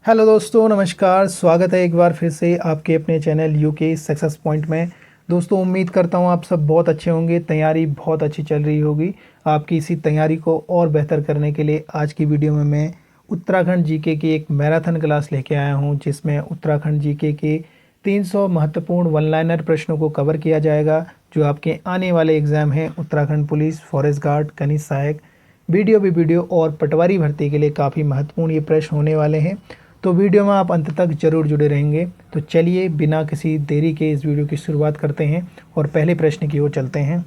Hello दोस्तों, नमस्कार। स्वागत है एक बार फिर से आपके अपने चैनल यूके सक्सेस पॉइंट में। दोस्तों, उम्मीद करता हूँ आप सब बहुत अच्छे होंगे। तैयारी बहुत अच्छी चल रही होगी। आपकी इसी तैयारी को और बेहतर करने के लिए आज की वीडियो में मैं उत्तराखंड जीके की एक मैराथन क्लास लेके आया हूँ, जिसमें उत्तराखंड जीके के 300 महत्वपूर्ण वन लाइनर प्रश्नों को कवर किया जाएगा, जो आपके आने वाले एग्ज़ाम हैं उत्तराखंड पुलिस, फॉरेस्ट गार्ड, खनिज सहायक, वीडियो और पटवारी भर्ती के लिए काफ़ी महत्वपूर्ण ये प्रश्न होने वाले हैं। तो वीडियो में आप अंत तक जरूर जुड़े रहेंगे। तो चलिए बिना किसी देरी के इस वीडियो की शुरुआत करते हैं और पहले प्रश्न की ओर चलते हैं।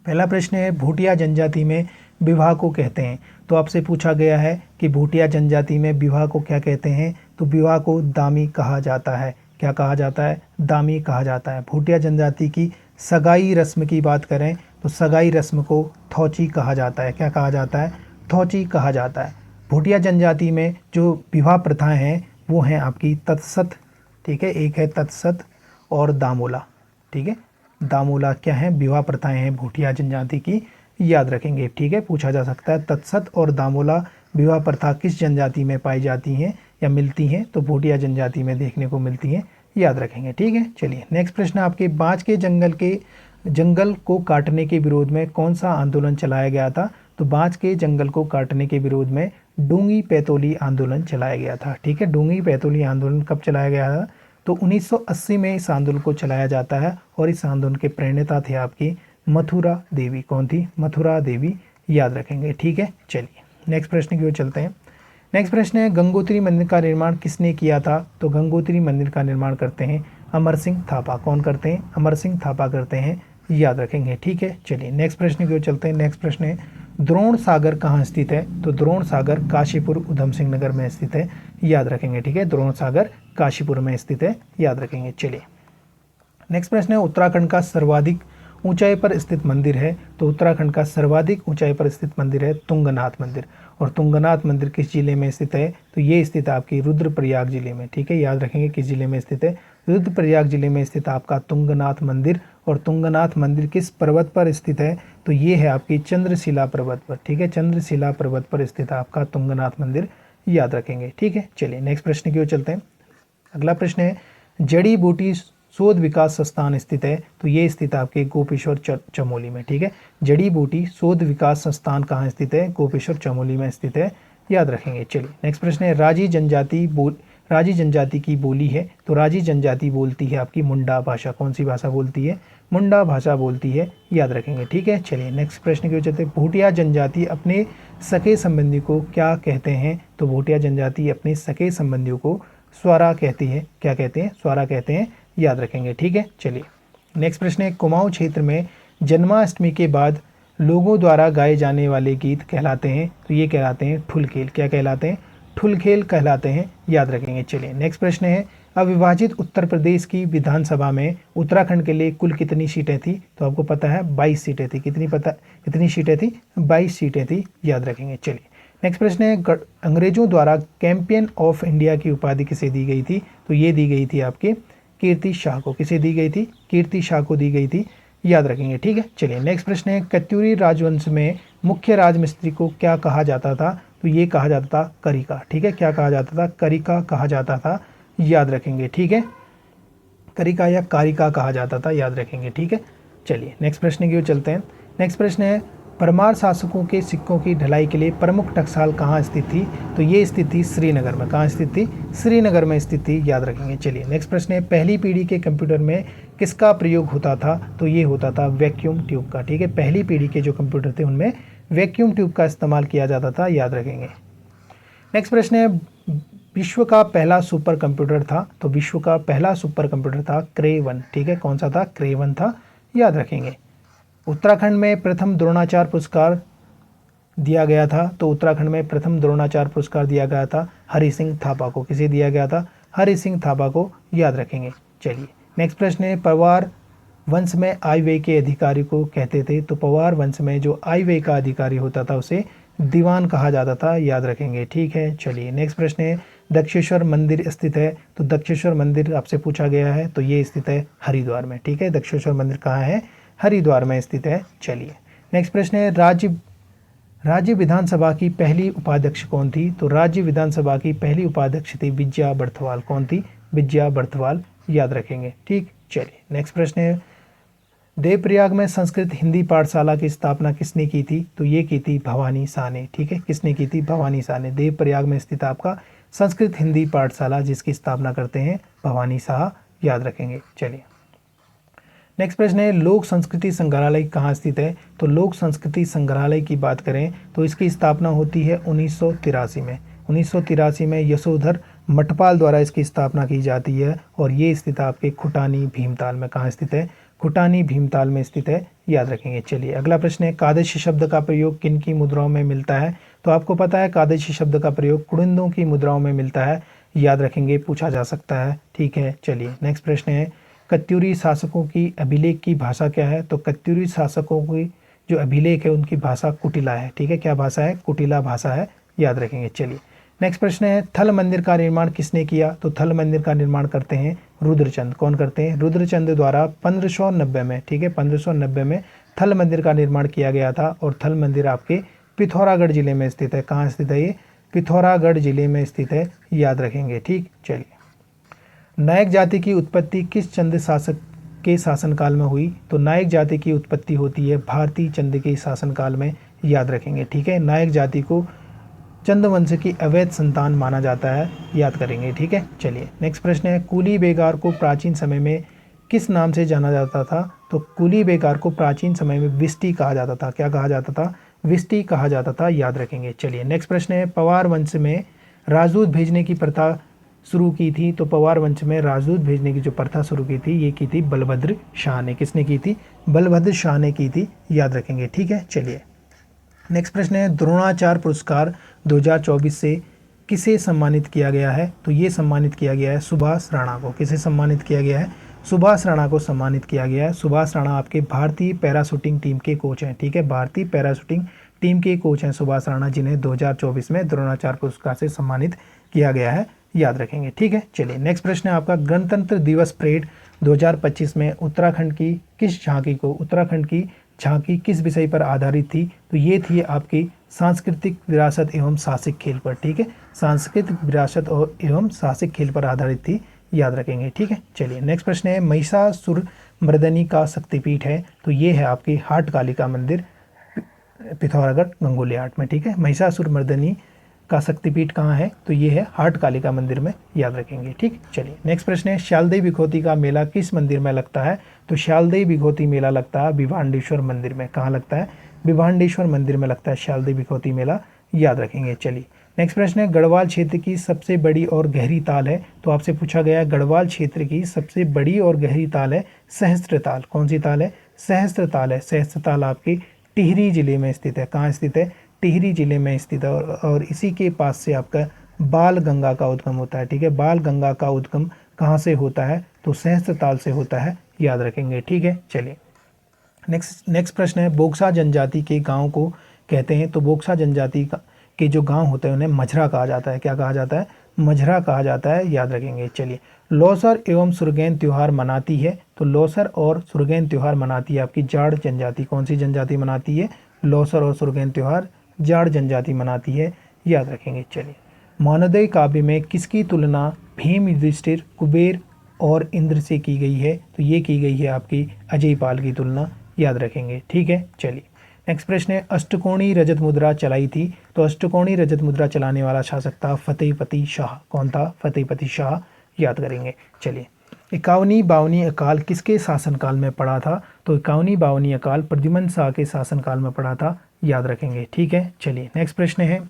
पहला प्रश्न है, भूटिया जनजाति में विवाह को कहते हैं। तो आपसे पूछा गया है कि भूटिया जनजाति में विवाह को क्या कहते हैं। तो विवाह को दामी कहा जाता है। क्या कहा जाता है? दामी कहा जाता है। भूटिया जनजाति की सगाई रस्म की बात करें तो सगाई रस्म को थौची कहा जाता है। क्या कहा जाता है? थौची कहा जाता है। भूटिया जनजाति में जो विवाह प्रथाएं हैं वो हैं आपकी तत्सत, ठीक है। एक है तत्सत और दामोला, ठीक है। दामोला क्या है? विवाह प्रथाएं हैं भूटिया जनजाति की, याद रखेंगे, ठीक है। पूछा जा सकता है तत्सत और दामोला विवाह प्रथा किस जनजाति में पाई जाती हैं या मिलती हैं? तो भूटिया जनजाति में देखने को मिलती हैं, याद रखेंगे, ठीक है। चलिए नेक्स्ट प्रश्न आपके, बांज के जंगल को काटने के विरोध में कौन सा आंदोलन चलाया गया था? तो बांज के जंगल को काटने के विरोध में डूंगी पैतोली आंदोलन चलाया गया था, ठीक है। डूंगी पैतोली आंदोलन कब चलाया गया था? तो 1980 में इस आंदोलन को चलाया जाता है और इस आंदोलन के प्रणेता थे आपकी मथुरा देवी। कौन थी? मथुरा देवी, याद रखेंगे, ठीक है। चलिए नेक्स्ट प्रश्न की ओर चलते हैं। नेक्स्ट प्रश्न है, गंगोत्री मंदिर का निर्माण किसने किया था? तो गंगोत्री मंदिर का निर्माण करते हैं अमर सिंह थापा। कौन करते हैं? अमर सिंह थापा करते हैं, याद रखेंगे, ठीक है। चलिए नेक्स्ट प्रश्न की ओर चलते हैं। नेक्स्ट प्रश्न है, द्रोण सागर कहाँ स्थित है? तो द्रोण सागर काशीपुर उधम सिंह नगर में स्थित है, याद रखेंगे, ठीक है। द्रोण सागर काशीपुर में स्थित है, याद रखेंगे। चलिए नेक्स्ट प्रश्न है, उत्तराखंड का सर्वाधिक ऊंचाई पर स्थित मंदिर है। तो उत्तराखंड का सर्वाधिक ऊंचाई पर स्थित मंदिर है तुंगनाथ मंदिर। और तुंगनाथ मंदिर किस जिले में स्थित है? तो ये स्थित है आपकी रुद्रप्रयाग जिले में, ठीक है। याद रखेंगे किस जिले में स्थित है? रुद्रप्रयाग जिले में स्थित आपका तुंगनाथ मंदिर। और तुंगनाथ मंदिर किस पर्वत पर स्थित है? तो ये है आपकी चंद्रशिला पर्वत पर, ठीक है। चंद्रशिला पर्वत पर स्थित आपका तुंगनाथ मंदिर, याद रखेंगे, ठीक है। चलिए नेक्स्ट प्रश्न की ओर चलते हैं। अगला प्रश्न है, जड़ी बूटी शोध विकास संस्थान स्थित है। तो ये स्थित आपके गोपेश्वर चमोली में, ठीक है। जड़ी बूटी शोध विकास संस्थान कहाँ स्थित है? गोपेश्वर चमोली में स्थित है, याद रखेंगे। चलिए नेक्स्ट प्रश्न है, राजी जनजाति की बोली है। तो राजी जनजाति बोलती है आपकी मुंडा भाषा। कौन सी भाषा बोलती है? मुंडा भाषा बोलती है, याद रखेंगे, ठीक है। चलिए नेक्स्ट प्रश्न की ओर चलते हैं। भूटिया जनजाति अपने सगे संबंधी को क्या कहते हैं? तो भूटिया जनजाति अपने सगे संबंधियों को स्वरा कहती है। क्या कहते हैं? स्वरा कहते हैं, याद रखेंगे, ठीक है। चलिए नेक्स्ट प्रश्न है, कुमाऊं क्षेत्र में जन्माष्टमी के बाद लोगों द्वारा गाए जाने वाले गीत कहलाते हैं। तो ये कहलाते हैं ठुलखेल। क्या कहलाते हैं? ठुलखेल कहलाते हैं, याद रखेंगे। चलिए नेक्स्ट प्रश्न है, अविभाजित उत्तर प्रदेश की विधानसभा में उत्तराखंड के लिए कुल कितनी सीटें थी? तो आपको पता है 22 सीटें थी। कितनी सीटें थी? 22 सीटें थी, याद रखेंगे। चलिए नेक्स्ट प्रश्न है, अंग्रेजों द्वारा कैंपियन ऑफ इंडिया की उपाधि किसे दी गई थी? तो ये दी गई थी आपके कीर्ति शाह को। किसे दी गई थी? कीर्ति शाह को दी गई थी, याद रखेंगे, ठीक है। चलिए नेक्स्ट प्रश्न है, कत्यूरी राजवंश में मुख्य राजमिस्त्री को क्या कहा जाता था? तो ये कहा जाता था करिका, ठीक है। क्या कहा जाता था? करिका कहा जाता था, याद रखेंगे, ठीक है। करिका या कारिका कहा जाता था, याद रखेंगे, ठीक है। चलिए नेक्स्ट प्रश्न की ओर चलते हैं। नेक्स्ट प्रश्न है, परमार शासकों के सिक्कों की ढलाई के लिए प्रमुख टकसाल कहाँ स्थित थी? तो ये स्थित थी श्रीनगर में। कहाँ स्थित थी? श्रीनगर में स्थित थी, याद रखेंगे। चलिए नेक्स्ट प्रश्न है, पहली पीढ़ी के कंप्यूटर में किसका प्रयोग होता था? तो ये होता था वैक्यूम ट्यूब का, ठीक है। पहली पीढ़ी के जो कंप्यूटर थे उनमें वैक्यूम ट्यूब का इस्तेमाल किया जाता था, याद रखेंगे। नेक्स्ट प्रश्न है, विश्व का पहला सुपर कंप्यूटर था। तो विश्व का पहला सुपर कंप्यूटर था क्रे 1, ठीक है। कौन सा था? क्रे 1 था, याद रखेंगे। उत्तराखंड में प्रथम द्रोणाचार्य पुरस्कार दिया गया था। तो उत्तराखंड में प्रथम द्रोणाचार्य पुरस्कार दिया गया था हरि सिंह थापा को। किसे दिया गया था? हरि सिंह थापा को, याद रखेंगे। चलिए नेक्स्ट प्रश्न है, पवार वंश में आई वे के अधिकारी को कहते थे। तो पवार वंश में जो आई वे का अधिकारी होता था उसे दीवान कहा जाता था, याद रखेंगे, ठीक है। चलिए नेक्स्ट प्रश्न है, दक्षेश्वर मंदिर स्थित है। तो दक्षेश्वर मंदिर आपसे पूछा गया है, तो ये स्थित है हरिद्वार में, ठीक है। दक्षेश्वर मंदिर कहाँ है? हरिद्वार में स्थित है। चलिए नेक्स्ट प्रश्न है, राज्य विधानसभा की पहली उपाध्यक्ष कौन थी? तो राज्य विधानसभा की पहली उपाध्यक्ष थी विजया बर्थवाल। कौन थी? विजया बर्थवाल, याद रखेंगे। ठीक, चलिए नेक्स्ट प्रश्न है, देवप्रयाग में संस्कृत हिंदी पाठशाला की स्थापना किसने की थी? तो ये की थी भवानी शाह ने। ठीक है, किसने की थी? भवानी शाह ने। देवप्रयाग में स्थित आपका संस्कृत हिंदी पाठशाला जिसकी स्थापना करते हैं भवानी शाह, याद रखेंगे। चलिए नेक्स्ट प्रश्न है, लोक संस्कृति संग्रहालय कहाँ स्थित है? तो लोक संस्कृति संग्रहालय की बात करें तो इसकी स्थापना होती है 1983 में। 1983 में यशोधर मठपाल द्वारा इसकी स्थापना की जाती है और ये स्थित आपके खुटानी भीमताल में। कहाँ स्थित है? खुटानी भीमताल में स्थित है, याद रखेंगे। चलिए अगला प्रश्न है, कादशी शब्द का प्रयोग किन की मुद्राओं में मिलता है? तो आपको पता है कादशी शब्द का प्रयोग कुड़िंदों की मुद्राओं में मिलता है, याद रखेंगे, पूछा जा सकता है। ठीक है, चलिए नेक्स्ट प्रश्न है, कत्यूरी शासकों की अभिलेख की भाषा क्या है? तो कत्यूरी शासकों की जो अभिलेख है उनकी भाषा कुटिला है। ठीक है, क्या भाषा है? कुटिला भाषा है, याद रखेंगे। चलिए नेक्स्ट प्रश्न है, थल मंदिर का निर्माण किसने किया? तो थल मंदिर का निर्माण करते हैं रुद्रचंद। कौन करते हैं? रुद्रचंद द्वारा 1590 में। ठीक है, 1590 में थल मंदिर का निर्माण किया गया था और थल मंदिर आपके पिथौरागढ़ जिले में स्थित है। कहाँ स्थित है? ये पिथौरागढ़ जिले में स्थित है, याद रखेंगे। ठीक, चलिए नायक जाति की उत्पत्ति किस चंद शासक के शासनकाल में हुई? तो नायक जाति की उत्पत्ति होती है भारती चंद के शासनकाल में, याद रखेंगे। ठीक है, नायक जाति को चंद वंश की अवैध संतान माना जाता है, याद करेंगे। ठीक है, चलिए नेक्स्ट प्रश्न है, कुली बेगार को प्राचीन समय में किस नाम से जाना जाता था? तो कुली बेगार को प्राचीन समय में विष्टि कहा जाता था। क्या कहा जाता था? विष्टि कहा जाता था, याद रखेंगे। चलिए नेक्स्ट प्रश्न है, पवार वंश में राजदूत भेजने की प्रथा शुरू की थी? तो पवार वंश में राजदूत भेजने की जो प्रथा शुरू की थी ये की थी बलभद्र शाह ने। किसने की थी? बलभद्र शाह ने की थी, याद रखेंगे। ठीक है, चलिए नेक्स्ट प्रश्न है, द्रोणाचार्य पुरस्कार 2024 से किसे सम्मानित किया गया है? तो ये सम्मानित किया गया है सुभाष राणा को। किसे सम्मानित किया गया है? सुभाष राणा को सम्मानित किया गया है। सुभाष राणा आपके भारतीय पैराशूटिंग टीम के कोच हैं। ठीक है, भारतीय पैराशूटिंग टीम के कोच हैं सुभाष राणा, जिन्हें 2024 में द्रोणाचार्य पुरस्कार से सम्मानित किया गया है, याद रखेंगे। ठीक है, चलिए नेक्स्ट प्रश्न है आपका, गणतंत्र दिवस परेड 2025 में उत्तराखंड की झांकी किस विषय पर आधारित थी? तो ये थी आपकी सांस्कृतिक विरासत एवं साहसिक खेल पर। ठीक है, सांस्कृतिक विरासत और एवं साहसिक खेल पर आधारित थी, याद रखेंगे। ठीक है, चलिए नेक्स्ट प्रश्न है, महिषासुरमर्दिनी का शक्तिपीठ है? तो ये है आपकी हाट कालिका मंदिर, पिथौरागढ़ गंगोली हाट में। ठीक है, महिषासुरमर्दिनी का शक्तिपीठ कहाँ है? तो ये है हाट कालिका मंदिर में, याद रखेंगे। ठीक, चलिए नेक्स्ट प्रश्न है, श्यालदेव विभूति का मेला किस मंदिर में लगता है? तो श्यालदेव विभूति मेला लगता है भिवांडेश्वर मंदिर में। कहाँ लगता है? भिवांडेश्वर मंदिर में लगता है श्यालदेव विभूति मेला, याद रखेंगे। चलिए नेक्स्ट प्रश्न है, गढ़वाल क्षेत्र की सबसे बड़ी और गहरी ताल है? तो आपसे पूछा गया है गढ़वाल क्षेत्र की सबसे बड़ी और गहरी ताल है सहस्त्र ताल। कौन सी ताल है? सहस्त्र ताल है। सहस्त्र ताल आपकी टिहरी जिले में स्थित है। कहाँ स्थित है? टिहरी जिले में स्थित है और इसी के पास से आपका बाल गंगा का उद्गम होता है। ठीक है, बाल गंगा का उद्गम कहाँ से होता है? तो सहस्त्र ताल से होता है, याद रखेंगे। ठीक है, चलिए नेक्स्ट प्रश्न है, बोक्सा जनजाति के गांव को कहते हैं? तो बोक्सा जनजाति के जो गांव होते हैं उन्हें मझरा कहा जाता है। क्या कहा जाता है? मझरा कहा जाता है, याद रखेंगे। चलिए लौसर एवं सुरगैन त्योहार मनाती है? तो लौसर और सुरगैन त्योहार मनाती है आपकी जाड़ जनजाति। कौन सी जनजाति मनाती है? लौसर और सुरगैन त्योहार जाड़ जनजाति मनाती है, याद रखेंगे। चलिए मानवोदय काव्य में किसकी तुलना भीम, युधिष्ठिर, कुबेर और इंद्र से की गई है? तो ये की गई है आपकी अजयपाल की तुलना, याद रखेंगे। ठीक है, चलिए नेक्स्ट प्रश्न है, अष्टकोणीय रजत मुद्रा चलाई थी? तो अष्टकोणीय रजत मुद्रा चलाने वाला शासक था फतेहपति शाह। कौन था? फतेहपति शाह, याद करेंगे। चलिए 51वीं अकाल किसके शासनकाल में पड़ा था? तो 51वीं अकाल प्रद्युम्न शाह के शासनकाल में पड़ा था, याद रखेंगे। ठीक है, चलिए नेक्स्ट प्रश्न है,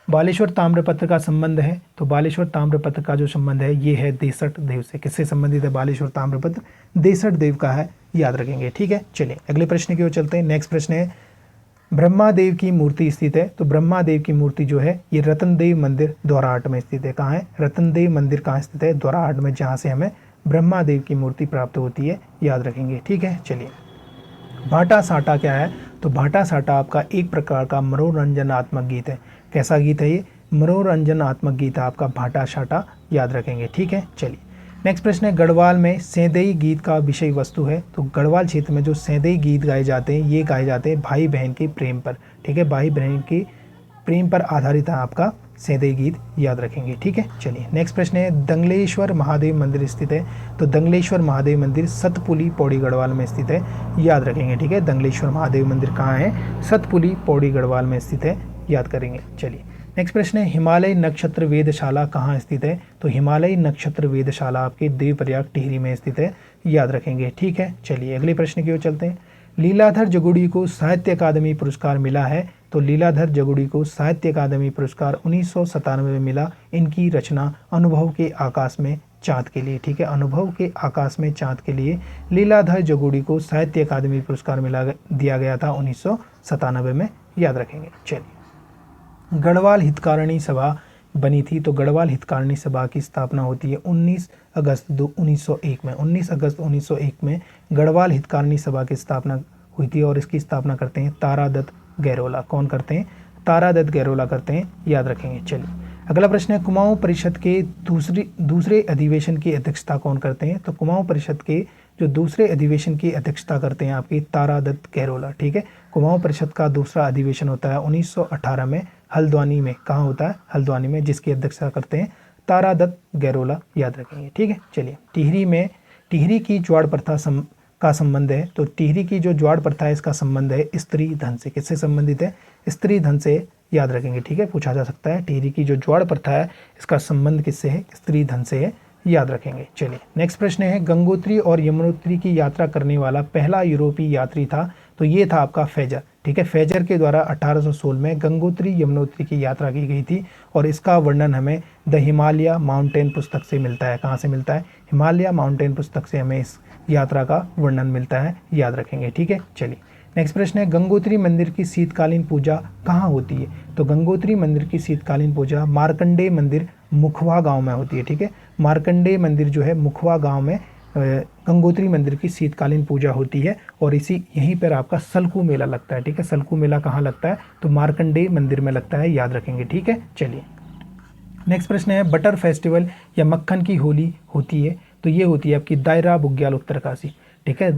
बालेश्वर ताम्रपत्र का संबंध है? तो बालेश्वर ताम्रपत्र का जो संबंध है ये है देसठ देव से। किससे संबंधित है बालेश्वर ताम्रपत्र? देसठ देव का है, याद रखेंगे। ठीक है, चलिए अगले प्रश्न की ओर चलते हैं। नेक्स्ट प्रश्न है, ब्रह्मादेव की मूर्ति स्थित है? तो ब्रह्मादेव की मूर्ति जो है ये रतनदेव मंदिर द्वाराहाट में स्थित है। कहाँ है? रतनदेव मंदिर कहाँ स्थित है? द्वाराहाट में, जहाँ से हमें ब्रह्मादेव की मूर्ति प्राप्त होती है, याद रखेंगे। ठीक है, चलिए भाटा साटा क्या है? तो भाटा साटा आपका एक प्रकार का मनोरंजनात्मक गीत है। कैसा गीत है ये? मनोरंजनात्मक गीत है आपका भाटा साटा, याद रखेंगे। ठीक है, चलिए नेक्स्ट प्रश्न है गढ़वाल में सेंधई गीत का विषय वस्तु है। तो गढ़वाल क्षेत्र में जो सेंधई गीत गाए जाते हैं ये गाए जाते हैं भाई बहन के प्रेम पर, ठीक है, भाई बहन के प्रेम पर आधारित है आपका सेंधई गीत, याद रखेंगे, ठीक है। चलिए नेक्स्ट प्रश्न है दंगलेश्वर महादेव मंदिर स्थित है। तो दंगलेश्वर महादेव मंदिर सतपुली पौड़ी गढ़वाल में स्थित है, याद रखेंगे, ठीक है। दंगलेश्वर महादेव मंदिर कहाँ है? सतपुली पौड़ी गढ़वाल में स्थित है, याद करेंगे। चलिए नेक्स्ट प्रश्न है हिमालय नक्षत्र वेधशाला कहाँ स्थित है? तो हिमालय नक्षत्र वेधशाला आपके देवप्रयाग टिहरी में स्थित है, याद रखेंगे, ठीक है। चलिए अगले प्रश्न की ओर चलते हैं। लीलाधर जगुड़ी को साहित्य अकादमी पुरस्कार मिला है। तो लीलाधर जगुड़ी को साहित्य अकादमी पुरस्कार 1997 में मिला। इनकी रचना अनुभव के आकाश में चाँद के लिए, ठीक है, अनुभव के आकाश में चाँद के लिए लीलाधर जगुड़ी को साहित्य अकादमी पुरस्कार दिया गया था 1997 में, याद रखेंगे। चलिए गढ़वाल हितकारिणी सभा बनी थी। तो गढ़वाल हितकारिणी सभा की स्थापना होती है 19 अगस्त 1901 में। 19 अगस्त 1901 में गढ़वाल हितकारिणी सभा की स्थापना हुई थी और इसकी स्थापना करते हैं तारादत्त गैरोला। कौन करते हैं? तारादत्त गैरोला करते हैं, याद रखेंगे। चलिए अगला प्रश्न है कुमाऊं परिषद के दूसरे अधिवेशन की अध्यक्षता कौन करते हैं? तो कुमाऊं परिषद के जो दूसरे अधिवेशन की अध्यक्षता करते हैं आपकी तारादत्त गैरोला, ठीक है। कुमाऊं परिषद का दूसरा अधिवेशन होता है 1918 में हल्द्वानी में। कहाँ होता है? हल्द्वानी में, जिसकी अध्यक्षता करते हैं तारादत्त गैरोला, याद रखेंगे, ठीक है। चलिए टिहरी की ज्वाड़ प्रथा का संबंध है। तो टिहरी की जो ज्वाड़ प्रथा है इसका संबंध है स्त्री धन से। किससे संबंधित है? स्त्री धन से, याद रखेंगे, ठीक है, पूछा जा सकता है। टिहरी की जो ज्वाड़ प्रथा है इसका संबंध किससे है? स्त्री धन से है, याद रखेंगे। चलिए नेक्स्ट प्रश्न है गंगोत्री और यमुनोत्री की यात्रा करने वाला पहला यूरोपीय यात्री था। तो ये था आपका फेजर, ठीक है। फेजर के द्वारा 1816 में गंगोत्री यमुनोत्री की यात्रा की गई थी और इसका वर्णन हमें द हिमालय माउंटेन पुस्तक से मिलता है। कहाँ से मिलता है? हिमालय माउंटेन पुस्तक से हमें इस यात्रा का वर्णन मिलता है, याद रखेंगे, ठीक है। चलिए नेक्स्ट प्रश्न है गंगोत्री मंदिर की शीतकालीन पूजा कहाँ होती है? तो गंगोत्री मंदिर की शीतकालीन पूजा मार्कंडेय मंदिर मुखवा गांव में होती है, ठीक है। मार्कंडेय मंदिर जो है मुखवा गांव में गंगोत्री मंदिर की शीतकालीन पूजा होती है और यहीं पर आपका सलकू मेला लगता है, ठीक है। सलकू मेला कहाँ लगता है? तो मार्कंडेय मंदिर में लगता है, याद रखेंगे, ठीक है। चलिए नेक्स्ट प्रश्न है बटर फेस्टिवल या मक्खन की होली होती है। तो ये होती है आपकी दायरा बुग्याल उत्तरकाशी, ठीक है।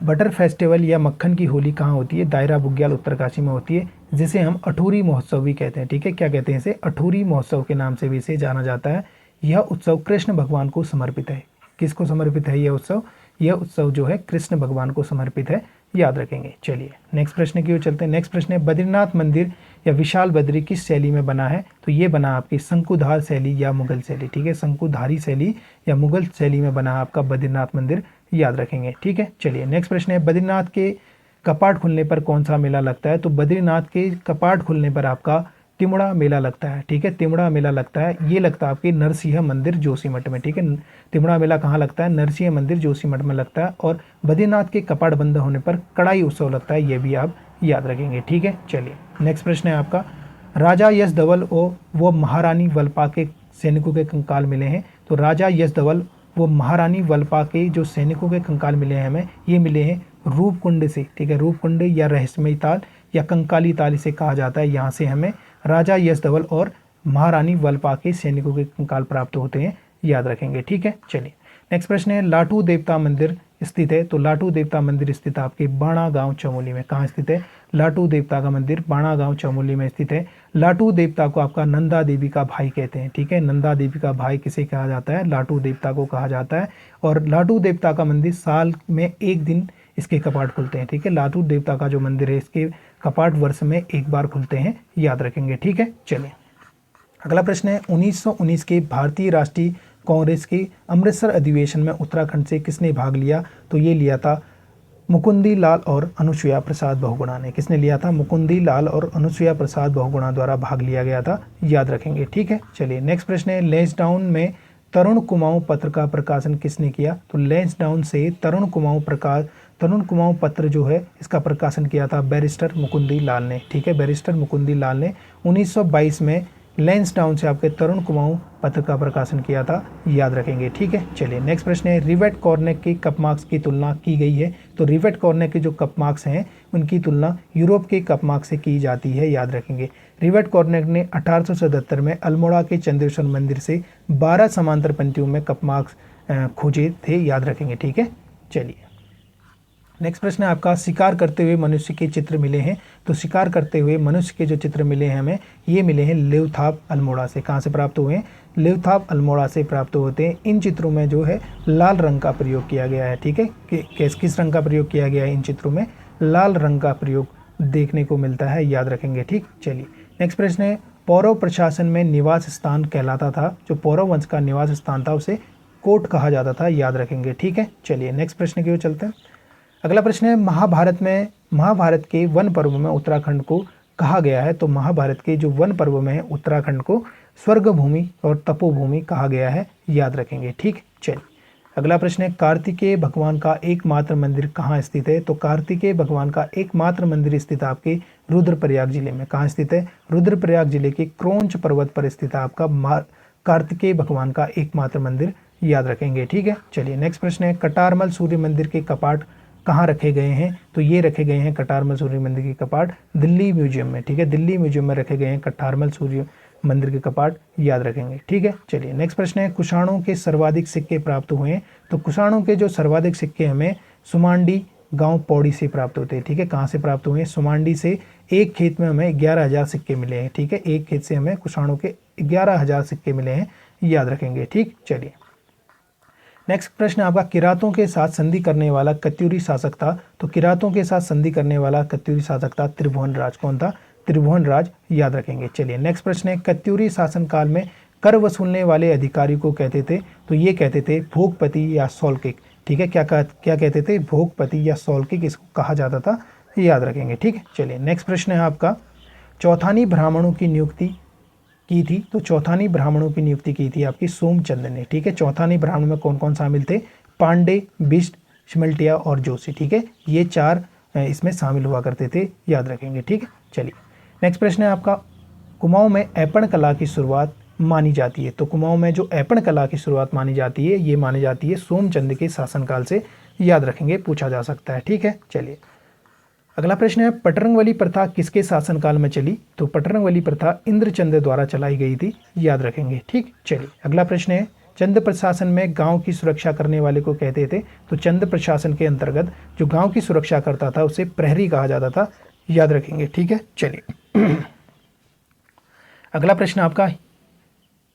बटर फेस्टिवल या मक्खन की होली कहाँ होती है? दायरा बुग्याल उत्तरकाशी में होती है, जिसे हम अठूरी महोत्सव भी कहते हैं, ठीक है। क्या कहते हैं इसे? अठूरी महोत्सव के नाम से भी इसे जाना जाता है। यह उत्सव कृष्ण भगवान को समर्पित है। किसको समर्पित है यह उत्सव? यह उत्सव जो है कृष्ण भगवान को समर्पित है, याद रखेंगे। चलिए नेक्स्ट प्रश्न की ओर चलते हैं। नेक्स्ट प्रश्न है बद्रीनाथ मंदिर या विशाल बद्री किस शैली में बना है? तो ये बना आपकी शंकुधार शैली या मुगल शैली, ठीक है। शंकुधारी शैली या मुगल शैली में बना आपका बद्रीनाथ मंदिर, याद रखेंगे, ठीक है। चलिए नेक्स्ट प्रश्न है बद्रीनाथ के कपाट खुलने पर कौन सा मेला लगता है? तो बद्रीनाथ के कपाट खुलने पर आपका तिमुड़ा मेला लगता है, ठीक है। तिमुड़ा मेला लगता है, ये लगता है आपके नरसिंह मंदिर जोशीमठ में, ठीक है। तिमुड़ा मेला कहाँ लगता है? नरसिंह मंदिर जोशीमठ में लगता है। और बद्रीनाथ के कपाट बंद होने पर कड़ाई उत्सव लगता है, ये भी आप याद रखेंगे, ठीक है। चलिए नेक्स्ट प्रश्न है आपका राजा यश धवल और वो महारानी वल्पा के सैनिकों के कंकाल मिले हैं। तो राजा यश धवल वो महारानी वल्पा के जो सैनिकों के कंकाल मिले हैं हमें, ये मिले हैं रूपकुंड से, ठीक है। रूपकुंड या रहस्यमयी ताल या कंकाली ताल इसे कहा जाता है। यहाँ से हमें राजा यश धवल और महारानी वल्पा के सैनिकों के कंकाल प्राप्त होते हैं, याद रखेंगे, ठीक है। चलिए नेक्स्ट प्रश्न है लाटू देवता मंदिर स्थित है। तो लाटू देवता मंदिर स्थित आपके बाणा गांव चमोली में। कहाँ स्थित है? लाटू देवता का मंदिर बाणा गांव चमोली में स्थित है। लाटू देवता को आपका नंदा देवी का भाई कहते हैं, ठीक है। नंदा देवी का भाई किसे कहा जाता है? लाटू देवता को कहा जाता है। और लाटू देवता का मंदिर साल में एक दिन इसके कपाट खुलते हैं, ठीक है। लाटू देवता का जो मंदिर है इसके कपाट वर्ष में एक बार खुलते हैं, याद रखेंगे, ठीक है। चलिए अगला प्रश्न है 1919 के भारतीय राष्ट्रीय कांग्रेस के अमृतसर अधिवेशन में उत्तराखंड से किसने भाग लिया? तो ये लिया था मुकुंदी लाल और अनुसुईया प्रसाद बहुगुणा ने। किसने लिया था? मुकुंदी लाल और अनुसुईया प्रसाद बहुगुणा द्वारा भाग लिया गया था, याद रखेंगे, ठीक है। चलिए नेक्स्ट प्रश्न है लैंसडाउन में तरुण कुमाऊं पत्र का प्रकाशन किसने किया? तो लैंसडाउन से तरुण कुमाऊं पत्र जो है इसका प्रकाशन किया था बैरिस्टर मुकुंदी लाल ने, ठीक है। बैरिस्टर मुकुंदी लाल ने 1922 में लैंसडाउन से आपके तरुण कुमाऊं पत्र का प्रकाशन किया था, याद रखेंगे, ठीक है। चलिए नेक्स्ट प्रश्न है रिवेट कॉर्नेक के कप मार्क्स की तुलना की गई है। तो रिवेट कॉर्नेक के जो कप मार्क्स हैं उनकी तुलना यूरोप के कप मार्क्स से की जाती है, याद रखेंगे। रिवेट कॉर्नेक ने 1877 में अल्मोड़ा के चंद्रेश्वर मंदिर से 12 समांतर पंक्तियों में कप मार्क्स खोजे थे, याद रखेंगे। ठीक है, चलिए नेक्स्ट प्रश्न है आपका, शिकार करते हुए मनुष्य के चित्र मिले हैं। तो शिकार करते हुए मनुष्य के जो चित्र मिले हैं हमें, ये मिले हैं लेवथाप अल्मोड़ा से। कहाँ से प्राप्त हुए हैं? लेवथाप अल्मोड़ा से प्राप्त होते हैं। इन चित्रों में जो है लाल रंग का प्रयोग किया गया है। ठीक है, किस रंग का प्रयोग किया गया है? इन चित्रों में लाल रंग का प्रयोग देखने को मिलता है, याद रखेंगे। ठीक, चलिए नेक्स्ट प्रश्न है, पौरव प्रशासन में निवास स्थान कहलाता था, जो पौरव वंश का निवास स्थान था उसे कोट कहा जाता था, याद रखेंगे। ठीक है, चलिए नेक्स्ट प्रश्न की ओर चलते हैं। अगला प्रश्न है, महाभारत के वन पर्व में उत्तराखंड को कहा गया है। तो महाभारत के जो वन पर्व में है उत्तराखंड को स्वर्ग भूमि और तपोभूमि कहा गया है, याद रखेंगे। ठीक, चलिए अगला प्रश्न है, कार्तिकेय भगवान का एकमात्र मंदिर कहाँ स्थित है? तो कार्तिकेय भगवान का एकमात्र मंदिर स्थित है आपके रुद्रप्रयाग जिले में। कहाँ स्थित है? रुद्रप्रयाग जिले के क्रोंच पर्वत पर स्थित है आपका कार्तिकेय भगवान का एकमात्र मंदिर, याद रखेंगे। ठीक है, चलिए नेक्स्ट प्रश्न है, कटारमल सूर्य मंदिर के कपाट कहाँ रखे गए हैं? तो ये रखे गए हैं कटारमल सूर्य मंदिर के कपाट दिल्ली म्यूजियम में। ठीक है, दिल्ली म्यूजियम में रखे गए हैं कटारमल सूर्य मंदिर के कपाट, याद रखेंगे। ठीक है, चलिए नेक्स्ट प्रश्न है, कुषाणों के सर्वाधिक सिक्के प्राप्त हुए हैं। तो कुषाणों के जो सर्वाधिक सिक्के हमें सुमांडी गांव पौड़ी से प्राप्त होते हैं। ठीक है, कहाँ से प्राप्त हुए हैं? सुमांडी से। एक खेत में हमें 11,000 सिक्के मिले हैं। ठीक है, एक खेत से हमें कुषाणों के 11,000 सिक्के मिले हैं, याद रखेंगे। ठीक, चलिए नेक्स्ट प्रश्न आपका, किरातों के साथ संधि करने वाला कत्यूरी शासक था। तो किरातों के साथ संधि करने वाला कत्यूरी शासक था त्रिभुवन राज। कौन था? त्रिभुवन राज, याद रखेंगे। चलिए नेक्स्ट प्रश्न है, कत्यूरी शासनकाल में कर वसूलने वाले अधिकारी को कहते थे। तो ये कहते थे भोगपति या सौल्किक। ठीक है, क्या कहते थे? भोगपति या सौल्किक इसको कहा जाता था, याद रखेंगे। ठीक है, चलिए नेक्स्ट प्रश्न है आपका, चौथानी ब्राह्मणों की नियुक्ति की थी। तो चौथानी ब्राह्मणों की नियुक्ति की थी आपकी सोमचंद ने। ठीक है, चौथानी ब्राह्मण में कौन कौन शामिल थे? पांडे, बिष्ट, शिमल्टिया और जोशी। ठीक है, ये 4 इसमें शामिल हुआ करते थे, याद रखेंगे। ठीक है, चलिए नेक्स्ट प्रश्न है आपका, कुमाऊं में ऐपण कला की शुरुआत मानी जाती है। तो कुमाऊं में जो ऐपण कला की शुरुआत मानी जाती है, ये मानी जाती है सोमचंद के शासनकाल से, याद रखेंगे, पूछा जा सकता है। ठीक है, चलिए अगला प्रश्न है, पटरंगवली प्रथा किसके शासनकाल में चली? तो पटरंगवली प्रथा इंद्रचंद द्वारा चलाई गई थी, याद रखेंगे। ठीक, चलिए अगला प्रश्न है, चंद प्रशासन में गांव की सुरक्षा करने वाले को कहते थे। तो चंद प्रशासन के अंतर्गत जो गांव की सुरक्षा करता था उसे प्रहरी कहा जाता था, याद रखेंगे। ठीक है, चलिए अगला प्रश्न आपका,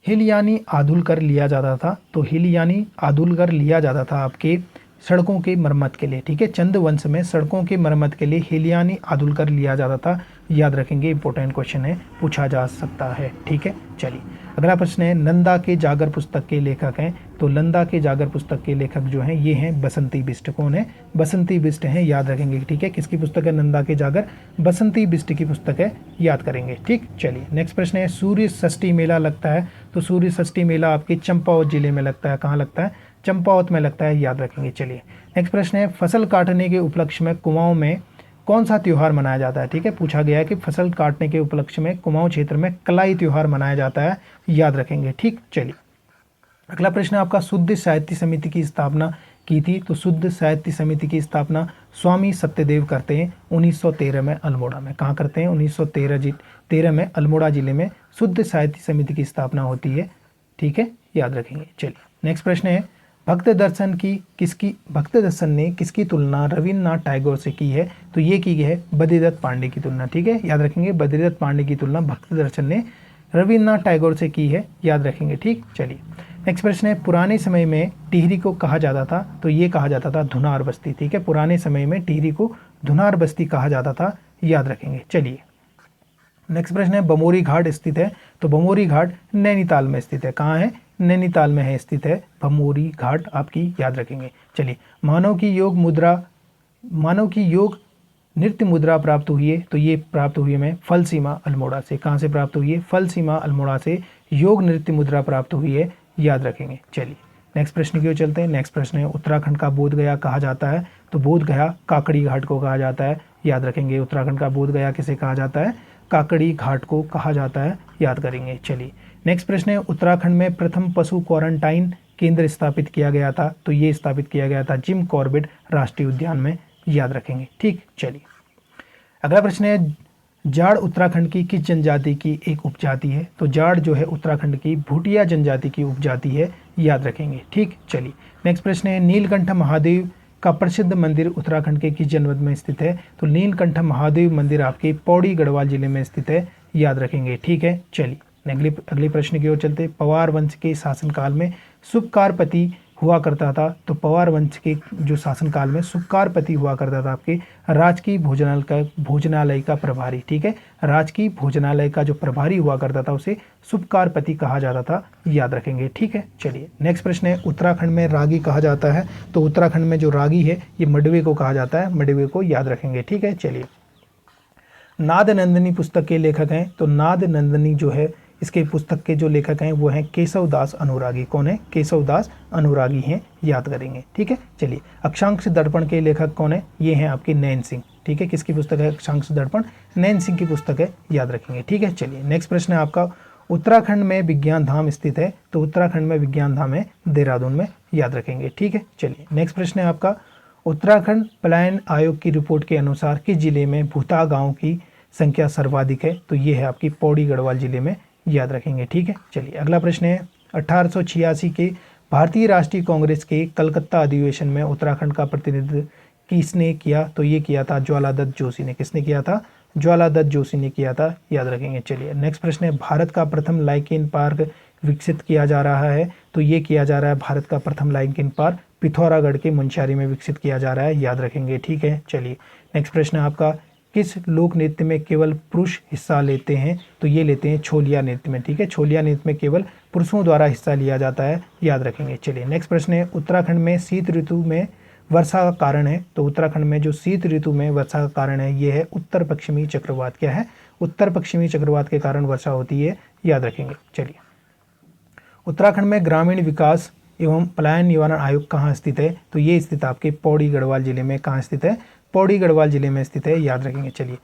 हिल यानी आधुल कर लिया जाता था। तो हिल यानी आधुल कर लिया जाता था आपके सड़कों के मरम्मत के लिए। ठीक है, चंद वंश में सड़कों की मरम्मत के लिए हिल यानी आधुल कर लिया जाता था, याद रखेंगे। इंपॉर्टेंट क्वेश्चन है, पूछा जा सकता है। ठीक है, चलिए अगला प्रश्न है, नंदा के जागर पुस्तक के लेखक हैं। तो नंदा के जागर पुस्तक के लेखक जो हैं ये हैं बसंती बिष्ट। कौन है? बसंती बिष्ट हैं, याद रखेंगे। ठीक है, किसकी पुस्तक है नंदा के जागर? बसंती बिष्ट की पुस्तक है, याद करेंगे। ठीक, चलिए नेक्स्ट प्रश्न है, सूर्य षष्ठी मेला लगता है। तो सूर्य षष्ठी मेला आपके चंपावत जिले में लगता है। कहाँ लगता है? चंपावत में लगता है, याद रखेंगे। चलिए नेक्स्ट प्रश्न है, फसल काटने के उपलक्ष्य में कुमाऊं में कौन सा त्यौहार मनाया जाता है? ठीक है, पूछा गया है कि फसल काटने के उपलक्ष्य में कुमाऊं क्षेत्र में कलाई त्यौहार मनाया जाता है, याद रखेंगे। ठीक, चलिए अगला प्रश्न आपका, शुद्ध साहित्य समिति की स्थापना की थी। तो शुद्ध साहित्य समिति की स्थापना स्वामी सत्यदेव करते हैं 1913 में अल्मोड़ा में। कहाँ करते हैं? 1913 में अल्मोड़ा जिले में शुद्ध साहित्य समिति की स्थापना होती है। ठीक है, याद रखेंगे। चलिए नेक्स्ट प्रश्न है, भक्त दर्शन ने किसकी तुलना रविन्द्रनाथ टैगोर से की है? तो ये की गई है बद्रीदत्त पांडे की तुलना। ठीक है, याद रखेंगे, बद्रीदत्त पांडे की तुलना भक्त दर्शन ने रविन्द्रनाथ टैगोर से की है, याद रखेंगे। ठीक, चलिए नेक्स्ट प्रश्न है, पुराने समय में टिहरी को कहा जाता था। तो ये कहा जाता था धुनार बस्ती। ठीक है, पुराने समय में टिहरी को धुनार बस्ती कहा जाता था, याद रखेंगे। चलिए नेक्स्ट प्रश्न है, बमोरी घाट स्थित है। तो बमोरी घाट नैनीताल में स्थित है। कहाँ है? नैनीताल में है स्थित है बमोरी घाट आपकी, याद रखेंगे। चलिए मानव की योग नृत्य मुद्रा प्राप्त हुई है। तो ये प्राप्त हुई हमें फल सीमा अल्मोड़ा से। कहाँ से प्राप्त हुई है? फल सीमा अल्मोड़ा से योग नृत्य मुद्रा प्राप्त हुई है, याद रखेंगे। चलिए नेक्स्ट प्रश्न की ओर चलते हैं। नेक्स्ट प्रश्न है, उत्तराखंड का बोध गया कहा जाता है। तो बोध गया काकड़ी घाट को कहा जाता है, याद रखेंगे। उत्तराखंड का बोध गया किसे कहा जाता है? काकड़ी घाट को कहा जाता है, याद करेंगे। चलिए नेक्स्ट प्रश्न है, उत्तराखंड में प्रथम पशु क्वारंटाइन केंद्र स्थापित किया गया था। तो ये स्थापित किया गया था जिम कॉर्बेट राष्ट्रीय उद्यान में, याद रखेंगे। ठीक, चलिए अगला प्रश्न है, जाड़ उत्तराखंड की किस जनजाति की एक उपजाति है? तो जाड़ जो है उत्तराखंड की भूटिया जनजाति की उपजाति है, याद रखेंगे। ठीक, चलिए नेक्स्ट प्रश्न है, नीलकंठ महादेव का प्रसिद्ध मंदिर उत्तराखंड के किस जनपद में स्थित है? तो नीलकंठ महादेव मंदिर आपके पौड़ी गढ़वाल जिले में स्थित है, याद रखेंगे। ठीक है, चलिए अगले प्रश्न की ओर चलते। पवार वंश के शासनकाल में सुपकारपति हुआ करता था। तो पवार वंश के जो शासनकाल में सुपकारपति हुआ करता था आपके राजकीय भोजनालय का प्रभारी। ठीक है, राजकीय भोजनालय का जो प्रभारी हुआ करता था उसे सुपकारपति कहा जाता था, याद रखेंगे। ठीक है, चलिए नेक्स्ट प्रश्न है, उत्तराखंड में रागी कहा जाता है। तो उत्तराखंड में जो रागी है ये मडवे को कहा जाता है, मडवे को याद रखेंगे। ठीक है, चलिए नाद नंदिनी पुस्तक के लेखक हैं। तो नाद नंदिनी जो है इसके पुस्तक के जो लेखक हैं वो हैं केशव दास अनुरागी। कौन है? केशव दास अनुरागी हैं, याद करेंगे। ठीक है, चलिए अक्षांश दर्पण के लेखक कौन है? ये हैं आपके नैन सिंह। ठीक है, किसकी पुस्तक है अक्षांश दर्पण? नैन सिंह की पुस्तक है, याद रखेंगे। ठीक है, चलिए नेक्स्ट प्रश्न है आपका, उत्तराखंड में विज्ञान धाम स्थित है। तो उत्तराखंड में विज्ञान धाम है देहरादून में, याद रखेंगे। ठीक है, चलिए नेक्स्ट प्रश्न है आपका, उत्तराखंड पलायन आयोग की रिपोर्ट के अनुसार किस जिले में भूता गाँव की संख्या सर्वाधिक है? तो ये है आपकी पौड़ी गढ़वाल जिले में, याद रखेंगे। ठीक है, चलिए अगला प्रश्न है, 1886 के भारतीय राष्ट्रीय कांग्रेस के कलकत्ता अधिवेशन में उत्तराखंड का प्रतिनिधित्व किसने किया? तो ये किया था ज्वालादत्त जोशी ने। किसने किया था? ज्वालादत्त जोशी ने किया था, याद रखेंगे। चलिए नेक्स्ट प्रश्न है, भारत का प्रथम लाइकेन पार्क विकसित किया जा रहा है। तो ये किया जा रहा है भारत का प्रथम लाइकेन पार्क पिथौरागढ़ के मुंशियारी में विकसित किया जा रहा है, याद रखेंगे। ठीक है, चलिए नेक्स्ट प्रश्न है आपका, किस लोक नृत्य में केवल पुरुष हिस्सा लेते हैं? तो ये लेते हैं छोलिया नृत्य में। ठीक है, छोलिया नृत्य में केवल पुरुषों द्वारा हिस्सा लिया जाता है, याद रखेंगे। चलिए नेक्स्ट प्रश्न है, उत्तराखंड में शीत ऋतु में वर्षा का कारण है। तो उत्तराखंड में जो शीत ऋतु में वर्षा का कारण है ये है उत्तर पश्चिमी चक्रवात। क्या है? उत्तर पश्चिमी चक्रवात के कारण वर्षा होती है, याद रखेंगे। चलिए उत्तराखंड में ग्रामीण विकास एवं पलायन निवारण आयोग कहाँ स्थित है? तो ये स्थित आपके पौड़ी गढ़वाल जिले में। कहाँ स्थित है? पौड़ी गढ़वाल जिले में स्थित है, याद रखेंगे। चलिए